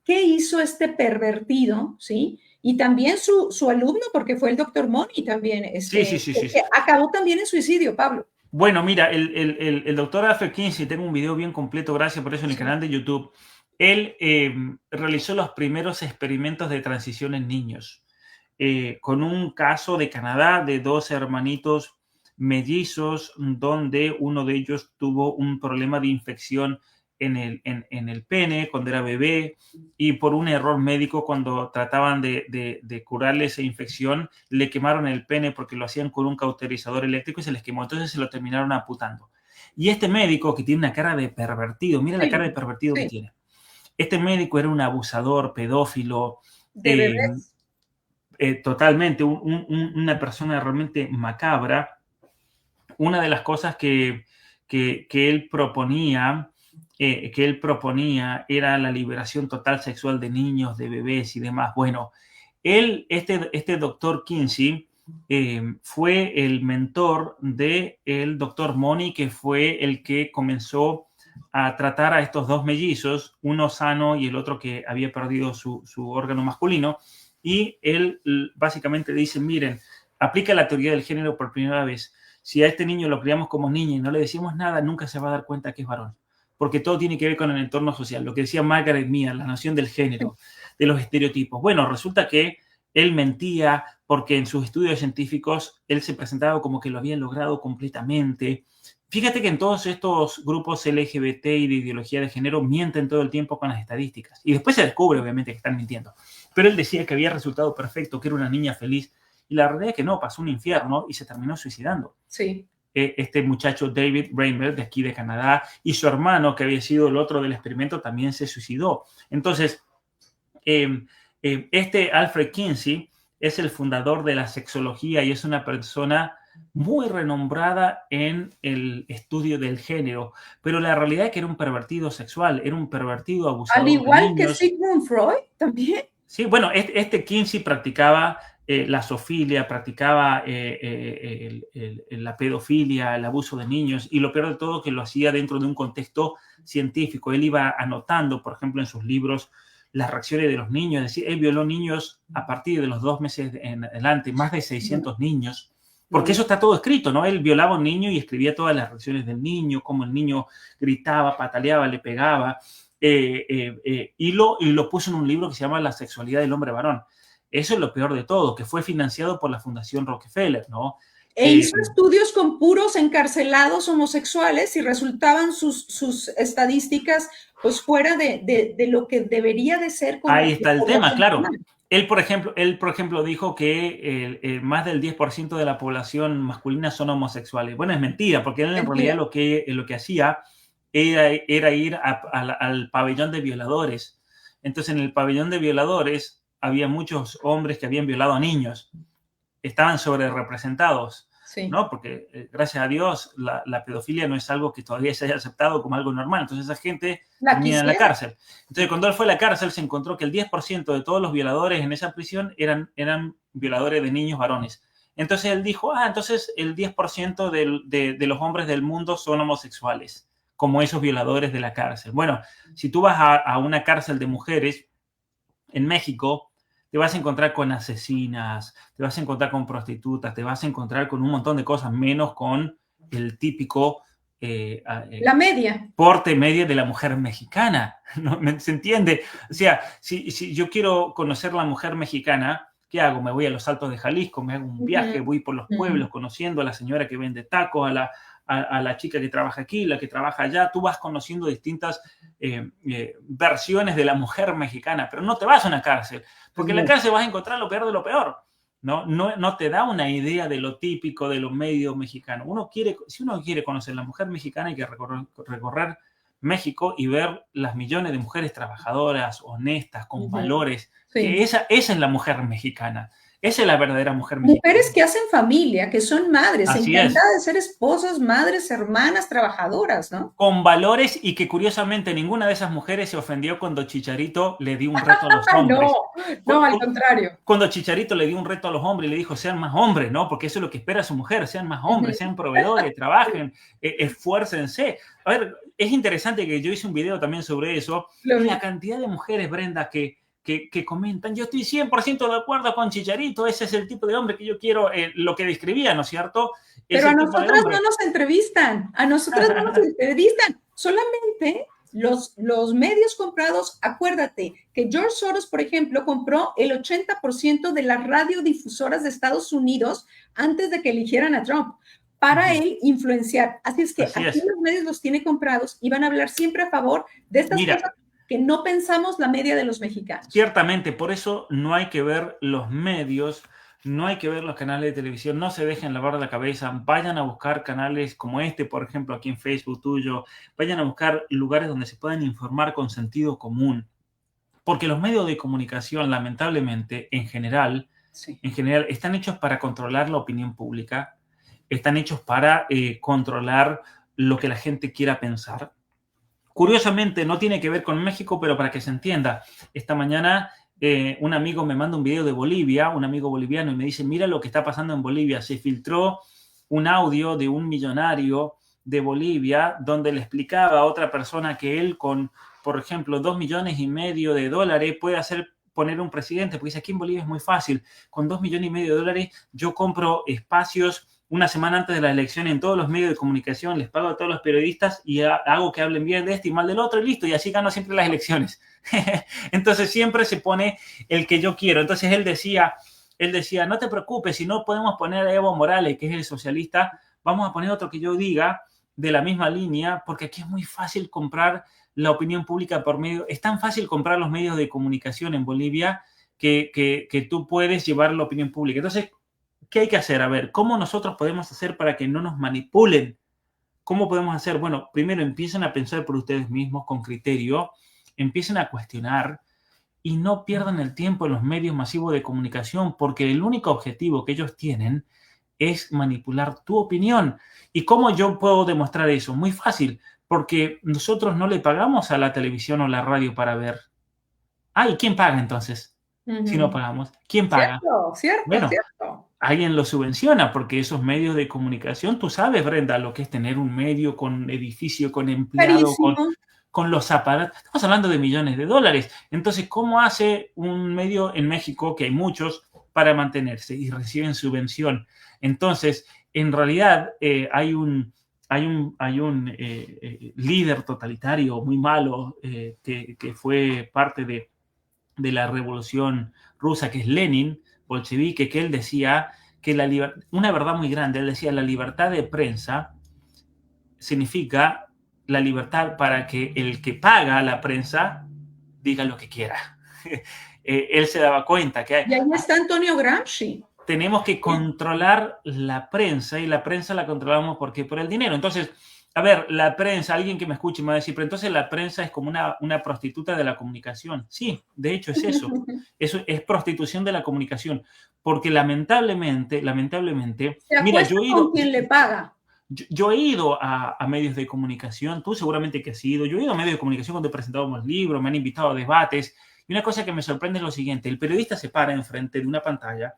¿Qué hizo este pervertido? ¿Sí? Y también su alumno, porque fue el doctor Moni también, sí. que acabó también en suicidio, Pablo. Bueno, mira, el doctor Alfred Kinsey, tengo un video bien completo, gracias por eso, en el canal de YouTube. Él realizó los primeros experimentos de transición en niños, con un caso de Canadá de 2 hermanitos mellizos, donde uno de ellos tuvo un problema de infección en el pene cuando era bebé, y por un error médico, cuando trataban de curarle esa infección, le quemaron el pene porque lo hacían con un cauterizador eléctrico y se les quemó, entonces se lo terminaron amputando. Y este médico, que tiene una cara de pervertido, mira la cara de pervertido que tiene. Este médico era un abusador, pedófilo, de bebés. Totalmente, una persona realmente macabra. Una de las cosas que él proponía era la liberación total sexual de niños, de bebés y demás. Bueno, este doctor Kinsey fue el mentor del doctor Moni, que fue el que comenzó a tratar a estos 2 mellizos, uno sano y el otro que había perdido su órgano masculino, y él básicamente dice, miren, aplica la teoría del género por primera vez. Si a este niño lo criamos como niña y no le decimos nada, nunca se va a dar cuenta que es varón, porque todo tiene que ver con el entorno social, lo que decía Margaret Mead, la noción del género, de los estereotipos. Bueno, resulta que él mentía porque en sus estudios científicos él se presentaba como que lo había logrado completamente. Fíjate que en todos estos grupos LGBT y de ideología de género mienten todo el tiempo con las estadísticas. Y después se descubre, obviamente, que están mintiendo. Pero él decía que había resultado perfecto, que era una niña feliz. Y la realidad es que no, pasó un infierno y se terminó suicidando. Sí. Este muchacho David Reimer, de aquí de Canadá, y su hermano, que había sido el otro del experimento, también se suicidó. Entonces, este Alfred Kinsey es el fundador de la sexología y es una persona muy renombrada en el estudio del género, pero la realidad es que era un pervertido sexual, era un pervertido abusador. Al igual que Sigmund Freud también. Sí, bueno, este Kinsey practicaba la zoofilia, practicaba la pedofilia, el abuso de niños, y lo peor de todo que lo hacía dentro de un contexto científico. Él iba anotando, por ejemplo, en sus libros, las reacciones de los niños, es decir, él violó niños a partir de los 2 meses en adelante, más de 600 niños, porque eso está todo escrito, ¿no? Él violaba a un niño y escribía todas las reacciones del niño, cómo el niño gritaba, pataleaba, le pegaba, y lo puso en un libro que se llama La sexualidad del hombre varón. Eso es lo peor de todo, que fue financiado por la Fundación Rockefeller, ¿no? Hizo estudios con puros encarcelados homosexuales y resultaban sus estadísticas pues fuera de lo que debería de ser. Ahí está el tema, claro. Él, por ejemplo, dijo que más del 10% de la población masculina son homosexuales. Bueno, es mentira, porque él en realidad lo que hacía era ir al pabellón de violadores. Entonces, en el pabellón de violadores había muchos hombres que habían violado a niños. Estaban sobrerepresentados, sí, ¿no? Porque gracias a Dios la pedofilia no es algo que todavía se haya aceptado como algo normal. Entonces esa gente venía a la cárcel. Entonces cuando él fue a la cárcel se encontró que el 10% de todos los violadores en esa prisión eran violadores de niños varones. Entonces él dijo, entonces el 10% de los hombres del mundo son homosexuales, como esos violadores de la cárcel. Bueno, si tú vas a una cárcel de mujeres en México, te vas a encontrar con asesinas, te vas a encontrar con prostitutas, te vas a encontrar con un montón de cosas, menos con el típico la media. Porte media de la mujer mexicana. ¿No? ¿Se entiende? O sea, si yo quiero conocer la mujer mexicana, ¿qué hago? Me voy a los Altos de Jalisco, me hago un viaje, voy por los pueblos conociendo a la señora que vende tacos, a la chica que trabaja aquí, la que trabaja allá. Tú vas conociendo distintas versiones de la mujer mexicana, pero no te vas a una cárcel, porque en la cárcel vas a encontrar lo peor de lo peor. No te da una idea de lo típico de los medios mexicanos. Si uno quiere conocer la mujer mexicana, hay que recorrer México y ver las millones de mujeres trabajadoras, honestas, con valores. Sí. Que esa es la mujer mexicana. Esa es la verdadera mujer mexicana. Mujeres que hacen familia, que son madres, encantadas de ser esposas, madres, hermanas, trabajadoras, ¿no? Con valores, y que curiosamente ninguna de esas mujeres se ofendió cuando Chicharito le dio un reto a los hombres. No, al contrario. Cuando Chicharito le dio un reto a los hombres y le dijo, sean más hombres, ¿no? Porque eso es lo que espera su mujer, sean más hombres, sean proveedores, trabajen, esfuércense. A ver, es interesante que yo hice un video también sobre eso. La cantidad de mujeres, Brenda, que comentan, yo estoy 100% de acuerdo con Chicharito, ese es el tipo de hombre que yo quiero, lo que describía, ¿no es cierto? Pero a nosotras no nos entrevistan, solamente los medios comprados. Acuérdate que George Soros, por ejemplo, compró el 80% de las radiodifusoras de Estados Unidos antes de que eligieran a Trump, para él influenciar. Así es que aquí los medios los tiene comprados y van a hablar siempre a favor de estas cosas que no pensamos la media de los mexicanos. Ciertamente, por eso no hay que ver los medios, no hay que ver los canales de televisión, no se dejen lavar la cabeza, vayan a buscar canales como este, por ejemplo, aquí en Facebook tuyo, vayan a buscar lugares donde se puedan informar con sentido común, porque los medios de comunicación, lamentablemente, en general, están hechos para controlar la opinión pública, están hechos para controlar lo que la gente quiera pensar. Curiosamente, no tiene que ver con México, pero para que se entienda, esta mañana un amigo me manda un video de Bolivia, un amigo boliviano, y me dice, mira lo que está pasando en Bolivia. Se filtró un audio de un millonario de Bolivia donde le explicaba a otra persona que él con, por ejemplo, $2,5 millones puede poner un presidente, porque dice, aquí en Bolivia es muy fácil, con $2,5 millones yo compro espacios una semana antes de la elección en todos los medios de comunicación, les pago a todos los periodistas y hago que hablen bien de este y mal del otro y listo, y así gano siempre las elecciones. Entonces siempre se pone el que yo quiero. Entonces él decía, no te preocupes, si no podemos poner a Evo Morales, que es el socialista, vamos a poner otro que yo diga de la misma línea, porque aquí es muy fácil comprar la opinión pública por medio, es tan fácil comprar los medios de comunicación en Bolivia que tú puedes llevar la opinión pública. Entonces, ¿qué hay que hacer? A ver, ¿cómo nosotros podemos hacer para que no nos manipulen? ¿Cómo podemos hacer? Bueno, primero empiecen a pensar por ustedes mismos con criterio, empiecen a cuestionar y no pierdan el tiempo en los medios masivos de comunicación, porque el único objetivo que ellos tienen es manipular tu opinión. ¿Y cómo yo puedo demostrar eso? Muy fácil, porque nosotros no le pagamos a la televisión o la radio para ver. ¿Y quién paga entonces? Si no pagamos, ¿quién paga? Cierto. Alguien lo subvenciona, porque esos medios de comunicación, tú sabes, Brenda, lo que es tener un medio con edificio, con empleado, con los aparatos. Estamos hablando de millones de dólares. Entonces, ¿cómo hace un medio en México, que hay muchos, para mantenerse y reciben subvención? Entonces, en realidad hay un líder totalitario muy malo que fue parte de la revolución rusa, que es Lenin, bolchevique, que él decía que una verdad muy grande, él decía, la libertad de prensa significa la libertad para que el que paga a la prensa diga lo que quiera. Él se daba cuenta que y ahí está Antonio Gramsci. Tenemos que controlar la prensa, y la prensa la controlamos porque por el dinero. Entonces, a ver, la prensa, alguien que me escuche me va a decir, pero entonces la prensa es como una prostituta de la comunicación. Sí, de hecho es eso. Eso es prostitución de la comunicación. Porque lamentablemente, mira, yo he ido... con quien le paga. Yo he ido a medios de comunicación, tú seguramente que has ido, yo he ido a medios de comunicación cuando presentábamos libros, me han invitado a debates, y una cosa que me sorprende es lo siguiente: el periodista se para enfrente de una pantalla,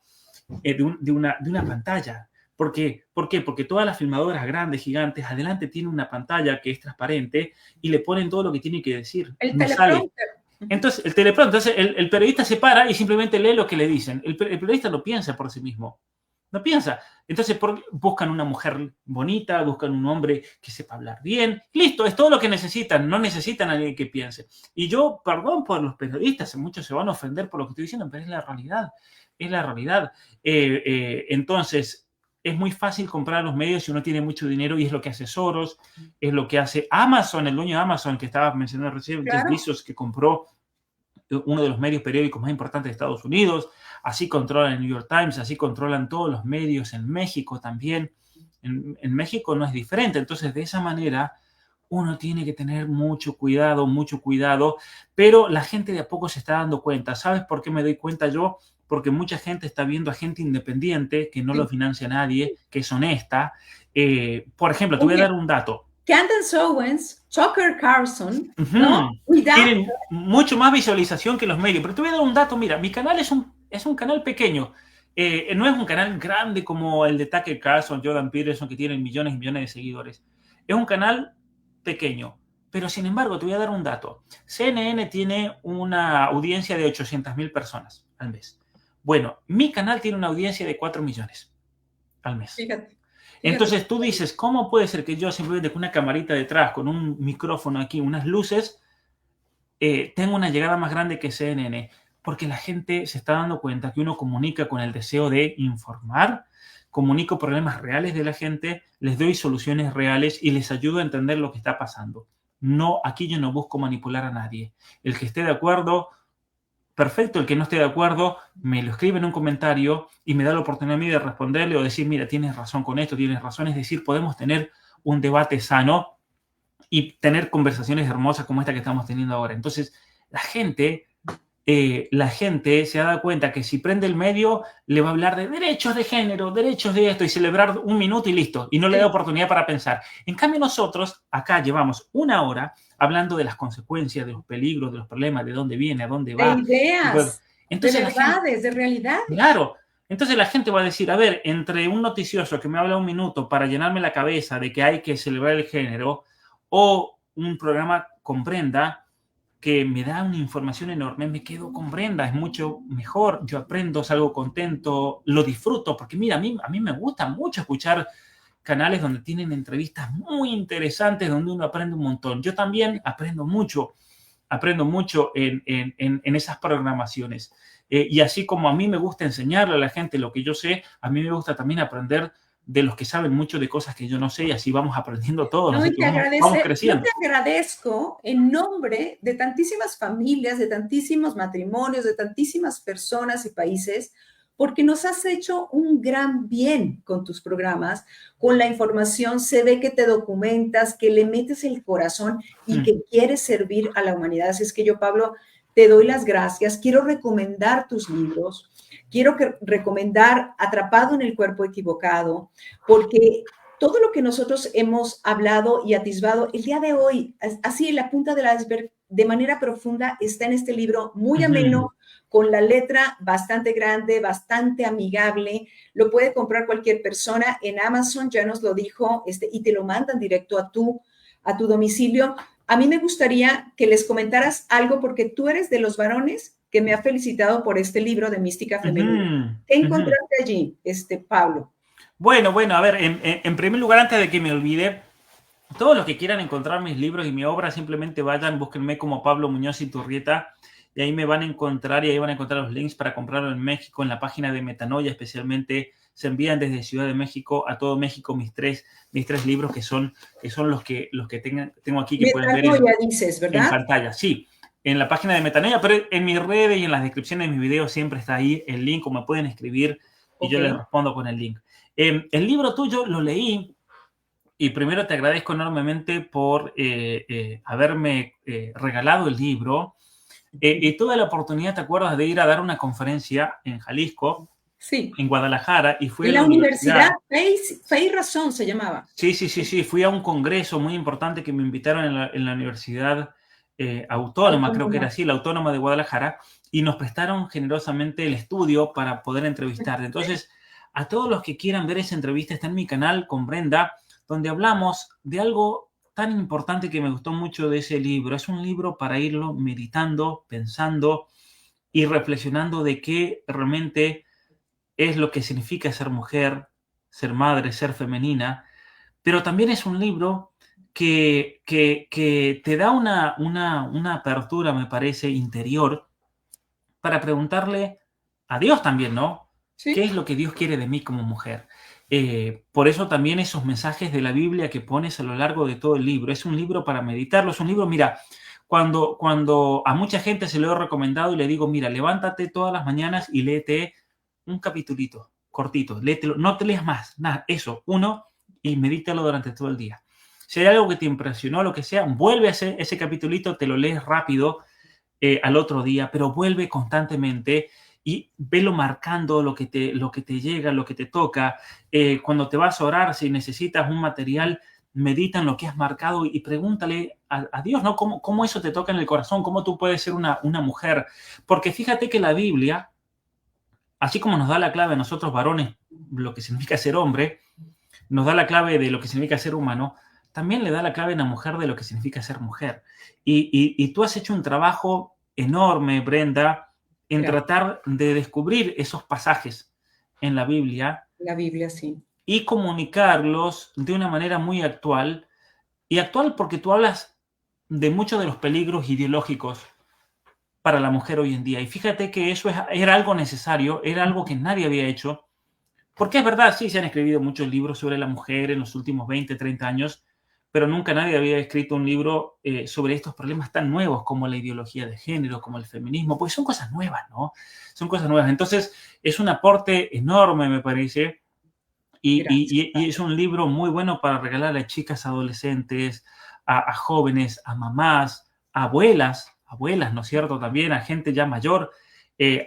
de una pantalla. ¿Por qué? Porque todas las filmadoras grandes, gigantes, adelante tienen una pantalla que es transparente y le ponen todo lo que tiene que decir. El teleprompter. Entonces, el teleprompter, entonces el periodista se para y simplemente lee lo que le dicen. El periodista no piensa por sí mismo. No piensa. Entonces buscan una mujer bonita, buscan un hombre que sepa hablar bien. Listo, es todo lo que necesitan. No necesitan a alguien que piense. Y yo, perdón por los periodistas, muchos se van a ofender por lo que estoy diciendo, pero es la realidad. Es la realidad. Entonces, es muy fácil comprar los medios si uno tiene mucho dinero, y es lo que hace Soros, es lo que hace Amazon, el dueño de Amazon que estaba mencionando recién, claro. Jeff Bezos, que compró uno de los medios periódicos más importantes de Estados Unidos. Así controlan el New York Times, así controlan todos los medios en México también. En México no es diferente. Entonces, de esa manera, uno tiene que tener mucho cuidado, pero la gente de a poco se está dando cuenta. ¿Sabes por qué me doy cuenta yo? Porque mucha gente está viendo a gente independiente, que no lo financia nadie, que es honesta. Por ejemplo, te voy a dar un dato. Candace Owens, Tucker Carlson, ¿no? Tienen mucho más visualización que los medios. Pero te voy a dar un dato. Mira, mi canal es un canal pequeño. No es un canal grande como el de Tucker Carlson, Jordan Peterson, que tienen millones y millones de seguidores. Es un canal pequeño. Pero, sin embargo, te voy a dar un dato. CNN tiene una audiencia de 800,000 personas al mes. Bueno, mi canal tiene una audiencia de 4 millones al mes. Fíjate. Entonces tú dices, ¿cómo puede ser que yo simplemente con una camarita detrás, con un micrófono aquí, unas luces, tenga una llegada más grande que CNN? Porque la gente se está dando cuenta que uno comunica con el deseo de informar, comunico problemas reales de la gente, les doy soluciones reales y les ayudo a entender lo que está pasando. No, aquí yo no busco manipular a nadie. El que esté de acuerdo, perfecto. El que no esté de acuerdo, me lo escribe en un comentario y me da la oportunidad a mí de responderle o decir, mira, tienes razón con esto, tienes razón. Es decir, podemos tener un debate sano y tener conversaciones hermosas como esta que estamos teniendo ahora. Entonces, la gente se da cuenta que si prende el medio, le va a hablar de derechos de género, derechos de esto, y celebrar un minuto y listo, y no le da oportunidad para pensar. En cambio, nosotros acá llevamos 1 hora hablando de las consecuencias, de los peligros, de los problemas, de dónde viene, a dónde va. De ideas, entonces, de verdades, de realidad. Claro. Entonces la gente va a decir, a ver, entre un noticioso que me habla un minuto para llenarme la cabeza de que hay que celebrar el género, o un programa con Brenda, que me da una información enorme, me quedo con Brenda, es mucho mejor, yo aprendo, salgo contento, lo disfruto, porque mira, a mí me gusta mucho escuchar canales donde tienen entrevistas muy interesantes, donde uno aprende un montón. Yo también aprendo mucho en esas programaciones. Y así como a mí me gusta enseñarle a la gente lo que yo sé, a mí me gusta también aprender de los que saben mucho de cosas que yo no sé, y así vamos aprendiendo todos. No, vamos creciendo. Yo te agradezco en nombre de tantísimas familias, de tantísimos matrimonios, de tantísimas personas y países, porque nos has hecho un gran bien con tus programas, con la información. Se ve que te documentas, que le metes el corazón y que quieres servir a la humanidad. Así es que yo, Pablo, te doy las gracias. Quiero recomendar tus libros. Quiero recomendar Atrapado en el cuerpo equivocado, porque todo lo que nosotros hemos hablado y atisbado el día de hoy, así en la punta del iceberg, de manera profunda, está en este libro muy ameno, con la letra bastante grande, bastante amigable. Lo puede comprar cualquier persona en Amazon, ya nos lo dijo, y te lo mandan directo a tu domicilio. a mí me gustaría que les comentaras algo porque tú eres de los varones que me ha felicitado por este libro de Mística Femenina. ¿Qué encontraste allí, Pablo? Bueno, a ver, en primer lugar, antes de que me olvide, todos los que quieran encontrar mis libros y mi obra, simplemente vayan, búsquenme como Pablo Muñoz Iturrieta, y ahí me van a encontrar, y ahí van a encontrar los links para comprarlo en México, en la página de Metanoia, especialmente se envían desde Ciudad de México a todo México mis tres libros que son los que tengo aquí que pueden ver en pantalla. Sí, en la página de Metanoia, pero en mis redes y en las descripciones de mis videos siempre está ahí el link, o me pueden escribir y yo les respondo con el link. El libro tuyo lo leí y primero te agradezco enormemente por haberme regalado el libro. Y tuve la oportunidad, ¿te acuerdas?, de ir a dar una conferencia en Jalisco, sí, en Guadalajara, y fui a la universidad Fe y Razón se llamaba. Sí, fui a un congreso muy importante que me invitaron en la Universidad Autónoma, creo que era así, la Autónoma de Guadalajara, y nos prestaron generosamente el estudio para poder entrevistar. Entonces, a todos los que quieran ver esa entrevista, está en mi canal con Brenda, donde hablamos de algo tan importante que me gustó mucho de ese libro. Es un libro para irlo meditando, pensando y reflexionando de qué realmente es lo que significa ser mujer, ser madre, ser femenina, pero también es un libro que te da una apertura, me parece, interior para preguntarle a Dios también, ¿no? ¿Sí? ¿Qué es lo que Dios quiere de mí como mujer? Por eso también esos mensajes de la Biblia que pones a lo largo de todo el libro. Es un libro para meditarlo, es un libro, mira, cuando a mucha gente se lo he recomendado y le digo, mira, levántate todas las mañanas y léete un capitulito cortito, léetelo, no te leas más, nada, eso, uno, y medítalo durante todo el día. Si hay algo que te impresionó, lo que sea, vuelve a ese capitulito, te lo lees rápido al otro día, pero vuelve constantemente y velo marcando lo que te llega, lo que te toca. Cuando te vas a orar, si necesitas un material, medita en lo que has marcado y pregúntale a Dios, ¿no? ¿Cómo eso te toca en el corazón? ¿Cómo tú puedes ser una mujer? Porque fíjate que la Biblia, así como nos da la clave a nosotros varones, lo que significa ser hombre, nos da la clave de lo que significa ser humano, también le da la clave a una mujer de lo que significa ser mujer. Y tú has hecho un trabajo enorme, Brenda, en tratar de descubrir esos pasajes en la Biblia. La Biblia, sí. Y comunicarlos de una manera muy actual. Y actual porque tú hablas de muchos de los peligros ideológicos para la mujer hoy en día. Y fíjate que eso era algo necesario, era algo que nadie había hecho. Porque es verdad, sí, se han escrito muchos libros sobre la mujer en los últimos 20, 30 años, pero nunca nadie había escrito un libro sobre estos problemas tan nuevos como la ideología de género, como el feminismo, pues son cosas nuevas, ¿no? Son cosas nuevas. Entonces, es un aporte enorme, me parece, y es un libro muy bueno para regalarle a chicas adolescentes, a jóvenes, a mamás, a abuelas, ¿no es cierto? También a gente ya mayor.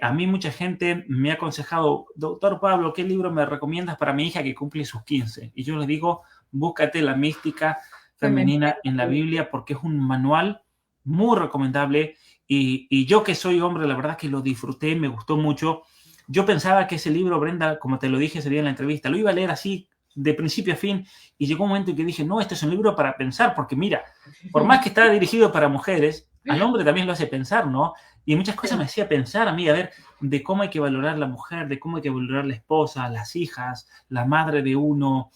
A mí mucha gente me ha aconsejado, doctor Pablo, ¿qué libro me recomiendas para mi hija que cumple sus 15? Y yo le digo, búscate la mística femenina en la Biblia porque es un manual muy recomendable y yo que soy hombre, la verdad que lo disfruté, me gustó mucho. Yo pensaba que ese libro, Brenda, como te lo dije ese día en la entrevista, lo iba a leer así de principio a fin y llegó un momento en que dije, no, este es un libro para pensar porque mira, por más que está dirigido para mujeres, al hombre también lo hace pensar, ¿no? Y muchas cosas me hacía pensar a mí, a ver, de cómo hay que valorar la mujer, de cómo hay que valorar la esposa, las hijas, la madre de uno.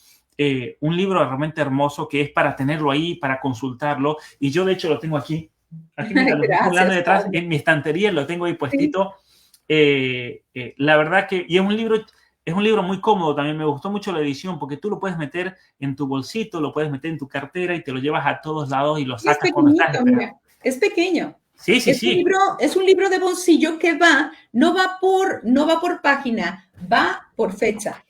Un libro realmente hermoso que es para tenerlo ahí, para consultarlo. Y yo, de hecho, lo tengo aquí. Aquí mira, lo estoy hablando detrás, en mi estantería, lo tengo ahí puestito. La verdad que, y es un libro muy cómodo también. Me gustó mucho la edición porque tú lo puedes meter en tu bolsito, lo puedes meter en tu cartera y te lo llevas a todos lados y lo sacas cuando estás esperando. Es pequeño. Sí. Es un libro de bolsillo que no va por página, va por fecha.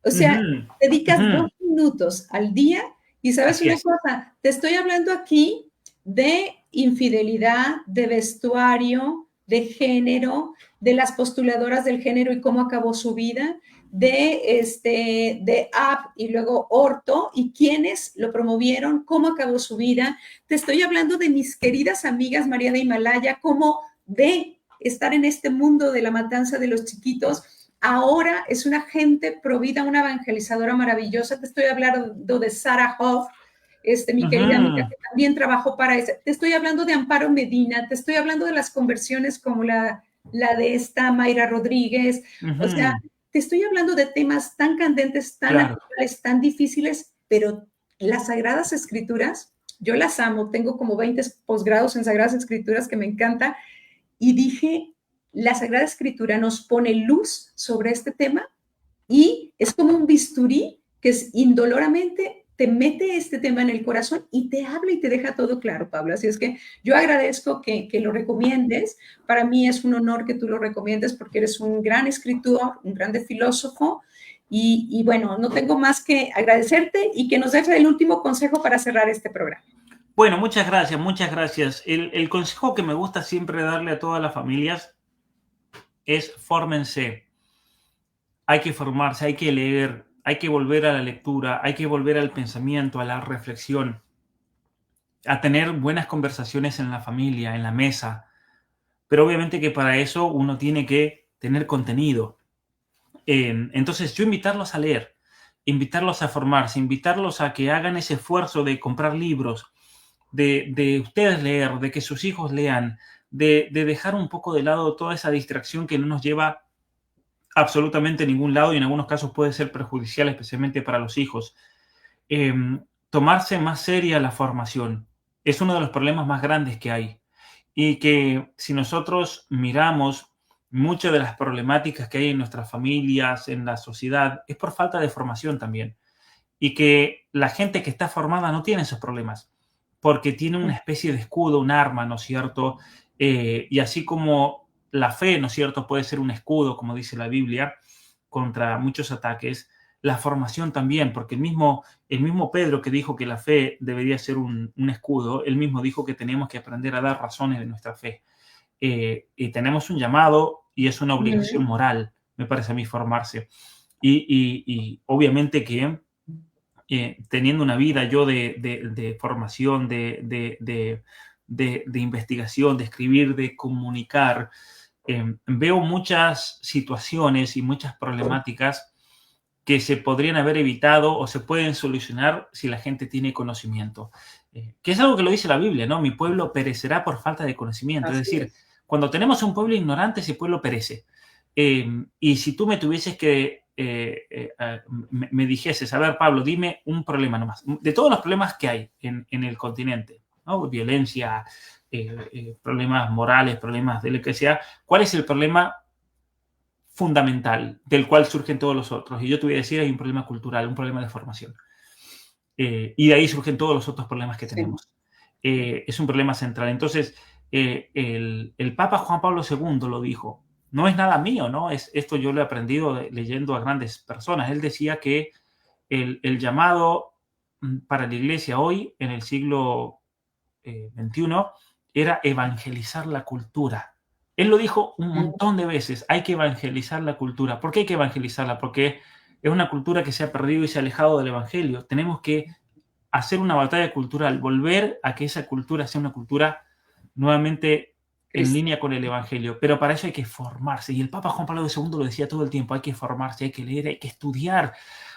O sea, dedicas 2 minutos al día y sabes una cosa, te estoy hablando aquí de infidelidad, de vestuario, de género, de las postuladoras del género y cómo acabó su vida, de App y luego Orto y quiénes lo promovieron, cómo acabó su vida. Te estoy hablando de mis queridas amigas María de Himalaya, cómo de estar en este mundo de la matanza de los chiquitos, ahora es una gente provida, una evangelizadora maravillosa. Te estoy hablando de Sarah Hoff, mi querida amiga, que también trabajó para eso. Te estoy hablando de Amparo Medina, te estoy hablando de las conversiones como la de esta Mayra Rodríguez. O sea, te estoy hablando de temas tan candentes, tan actuales, tan difíciles, pero las Sagradas Escrituras, yo las amo, tengo como 20 posgrados en Sagradas Escrituras que me encanta, y dije, la Sagrada Escritura nos pone luz sobre este tema y es como un bisturí que es indoloramente te mete este tema en el corazón y te habla y te deja todo claro, Pablo. Así es que yo agradezco que lo recomiendes. Para mí es un honor que tú lo recomiendes porque eres un gran escritor, un grande filósofo. Y bueno, no tengo más que agradecerte y que nos dejes el último consejo para cerrar este programa. Bueno, muchas gracias, muchas gracias. El consejo que me gusta siempre darle a todas las familias es fórmense. Hay que formarse, hay que leer, hay que volver a la lectura, hay que volver al pensamiento, a la reflexión, a tener buenas conversaciones en la familia, en la mesa. Pero obviamente que para eso uno tiene que tener contenido. Entonces yo invitarlos a leer, invitarlos a formarse, invitarlos a que hagan ese esfuerzo de comprar libros, de ustedes leer, de que sus hijos lean, de dejar un poco de lado toda esa distracción que no nos lleva absolutamente a ningún lado y en algunos casos puede ser perjudicial, especialmente para los hijos. Tomarse más seria la formación es uno de los problemas más grandes que hay y que si nosotros miramos muchas de las problemáticas que hay en nuestras familias, en la sociedad, es por falta de formación también. Y que la gente que está formada no tiene esos problemas, porque tiene una especie de escudo, un arma, ¿no es cierto? Y así como la fe, ¿no es cierto?, puede ser un escudo, como dice la Biblia, contra muchos ataques, la formación también, porque el mismo Pedro que dijo que la fe debería ser un escudo, él mismo dijo que teníamos que aprender a dar razones de nuestra fe. Y tenemos un llamado y es una obligación moral, me parece a mí, formarse. Y obviamente que teniendo una vida yo de formación, de investigación, de escribir, de comunicar, veo muchas situaciones y muchas problemáticas que se podrían haber evitado o se pueden solucionar si la gente tiene conocimiento. Que es algo que lo dice la Biblia, ¿no? Mi pueblo perecerá por falta de conocimiento. Es decir, cuando tenemos un pueblo ignorante, ese pueblo perece. Y si tú me tuvieses que me dijeses, a ver, Pablo, dime un problema nomás, de todos los problemas que hay en el continente, ¿no? Violencia, problemas morales, problemas de lo que sea, ¿cuál es el problema fundamental del cual surgen todos los otros? Y yo te voy a decir, hay un problema cultural, un problema de formación. Y de ahí surgen todos los otros problemas que tenemos. Es un problema central. Entonces, el Papa Juan Pablo II lo dijo. No es nada mío, ¿no? Esto yo lo he aprendido leyendo a grandes personas. Él decía que el llamado para la iglesia hoy, en el siglo XXI, era evangelizar la cultura. Él lo dijo un montón de veces, hay que evangelizar la cultura. ¿Por qué hay que evangelizarla? Porque es una cultura que se ha perdido y se ha alejado del evangelio. Tenemos que hacer una batalla cultural, volver a que esa cultura sea una cultura nuevamente en línea con el evangelio. Pero para eso hay que formarse. Y el Papa Juan Pablo II lo decía todo el tiempo, hay que formarse, hay que leer, hay que estudiar.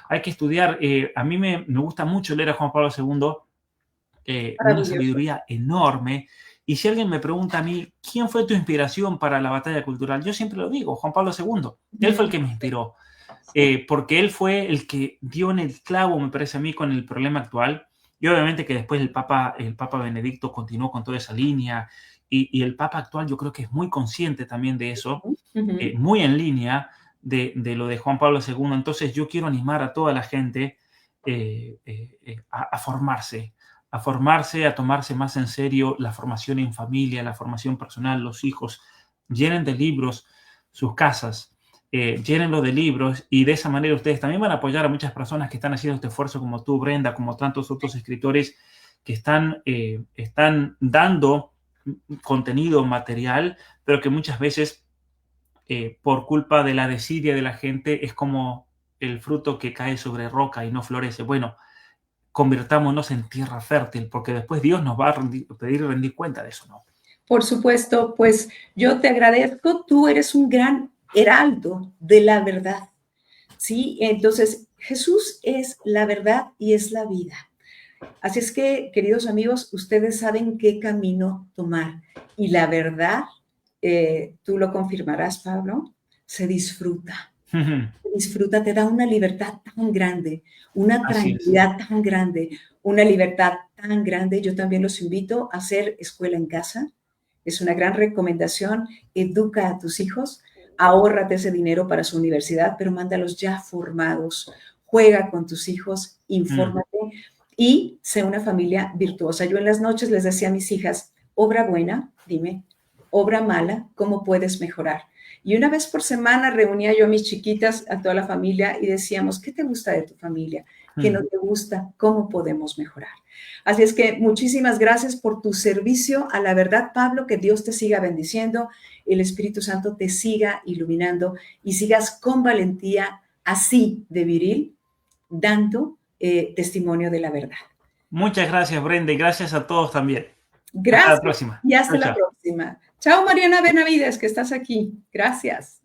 Hay que estudiar. A mí me gusta mucho leer a Juan Pablo II, una sabiduría enorme. Y si alguien me pregunta a mí, ¿quién fue tu inspiración para la batalla cultural? Yo siempre lo digo, Juan Pablo II. Él fue el que me inspiró. Porque él fue el que dio en el clavo, me parece a mí, con el problema actual. Y obviamente que después el Papa Benedicto continuó con toda esa línea. Y el Papa actual yo creo que es muy consciente también de eso, muy en línea de lo de Juan Pablo II. Entonces yo quiero animar a toda la gente a formarse, a tomarse más en serio la formación en familia, la formación personal, los hijos. Llenen de libros sus casas, llénenlo de libros y de esa manera ustedes también van a apoyar a muchas personas que están haciendo este esfuerzo como tú, Brenda, como tantos otros escritores que están dando contenido material, pero que muchas veces por culpa de la desidia de la gente es como el fruto que cae sobre roca y no florece. Bueno, convirtámonos en tierra fértil, porque después Dios nos va a pedir rendir cuenta de eso, ¿no? Por supuesto, pues yo te agradezco, tú eres un gran heraldo de la verdad, ¿sí? Entonces, Jesús es la verdad y es la vida. Así es que, queridos amigos, ustedes saben qué camino tomar. Y la verdad, tú lo confirmarás, Pablo, se disfruta. Disfruta, te da una libertad tan grande, una tranquilidad tan grande, una libertad tan grande. Yo también los invito a hacer escuela en casa. Es una gran recomendación. Educa a tus hijos, ahórrate ese dinero para su universidad, pero mándalos ya formados. Juega con tus hijos, infórmate y sé una familia virtuosa. Yo en las noches les decía a mis hijas, obra buena, dime, obra mala, ¿cómo puedes mejorar? Y una vez por semana reunía yo a mis chiquitas, a toda la familia, y decíamos, ¿qué te gusta de tu familia? ¿Qué no te gusta? ¿Cómo podemos mejorar? Así es que muchísimas gracias por tu servicio a la verdad, Pablo, que Dios te siga bendiciendo, el Espíritu Santo te siga iluminando y sigas con valentía así de viril, dando testimonio de la verdad. Muchas gracias, Brenda, y gracias a todos también. Gracias. Hasta la próxima. Y hasta la próxima. Chao, Mariana Benavides, que estás aquí. Gracias.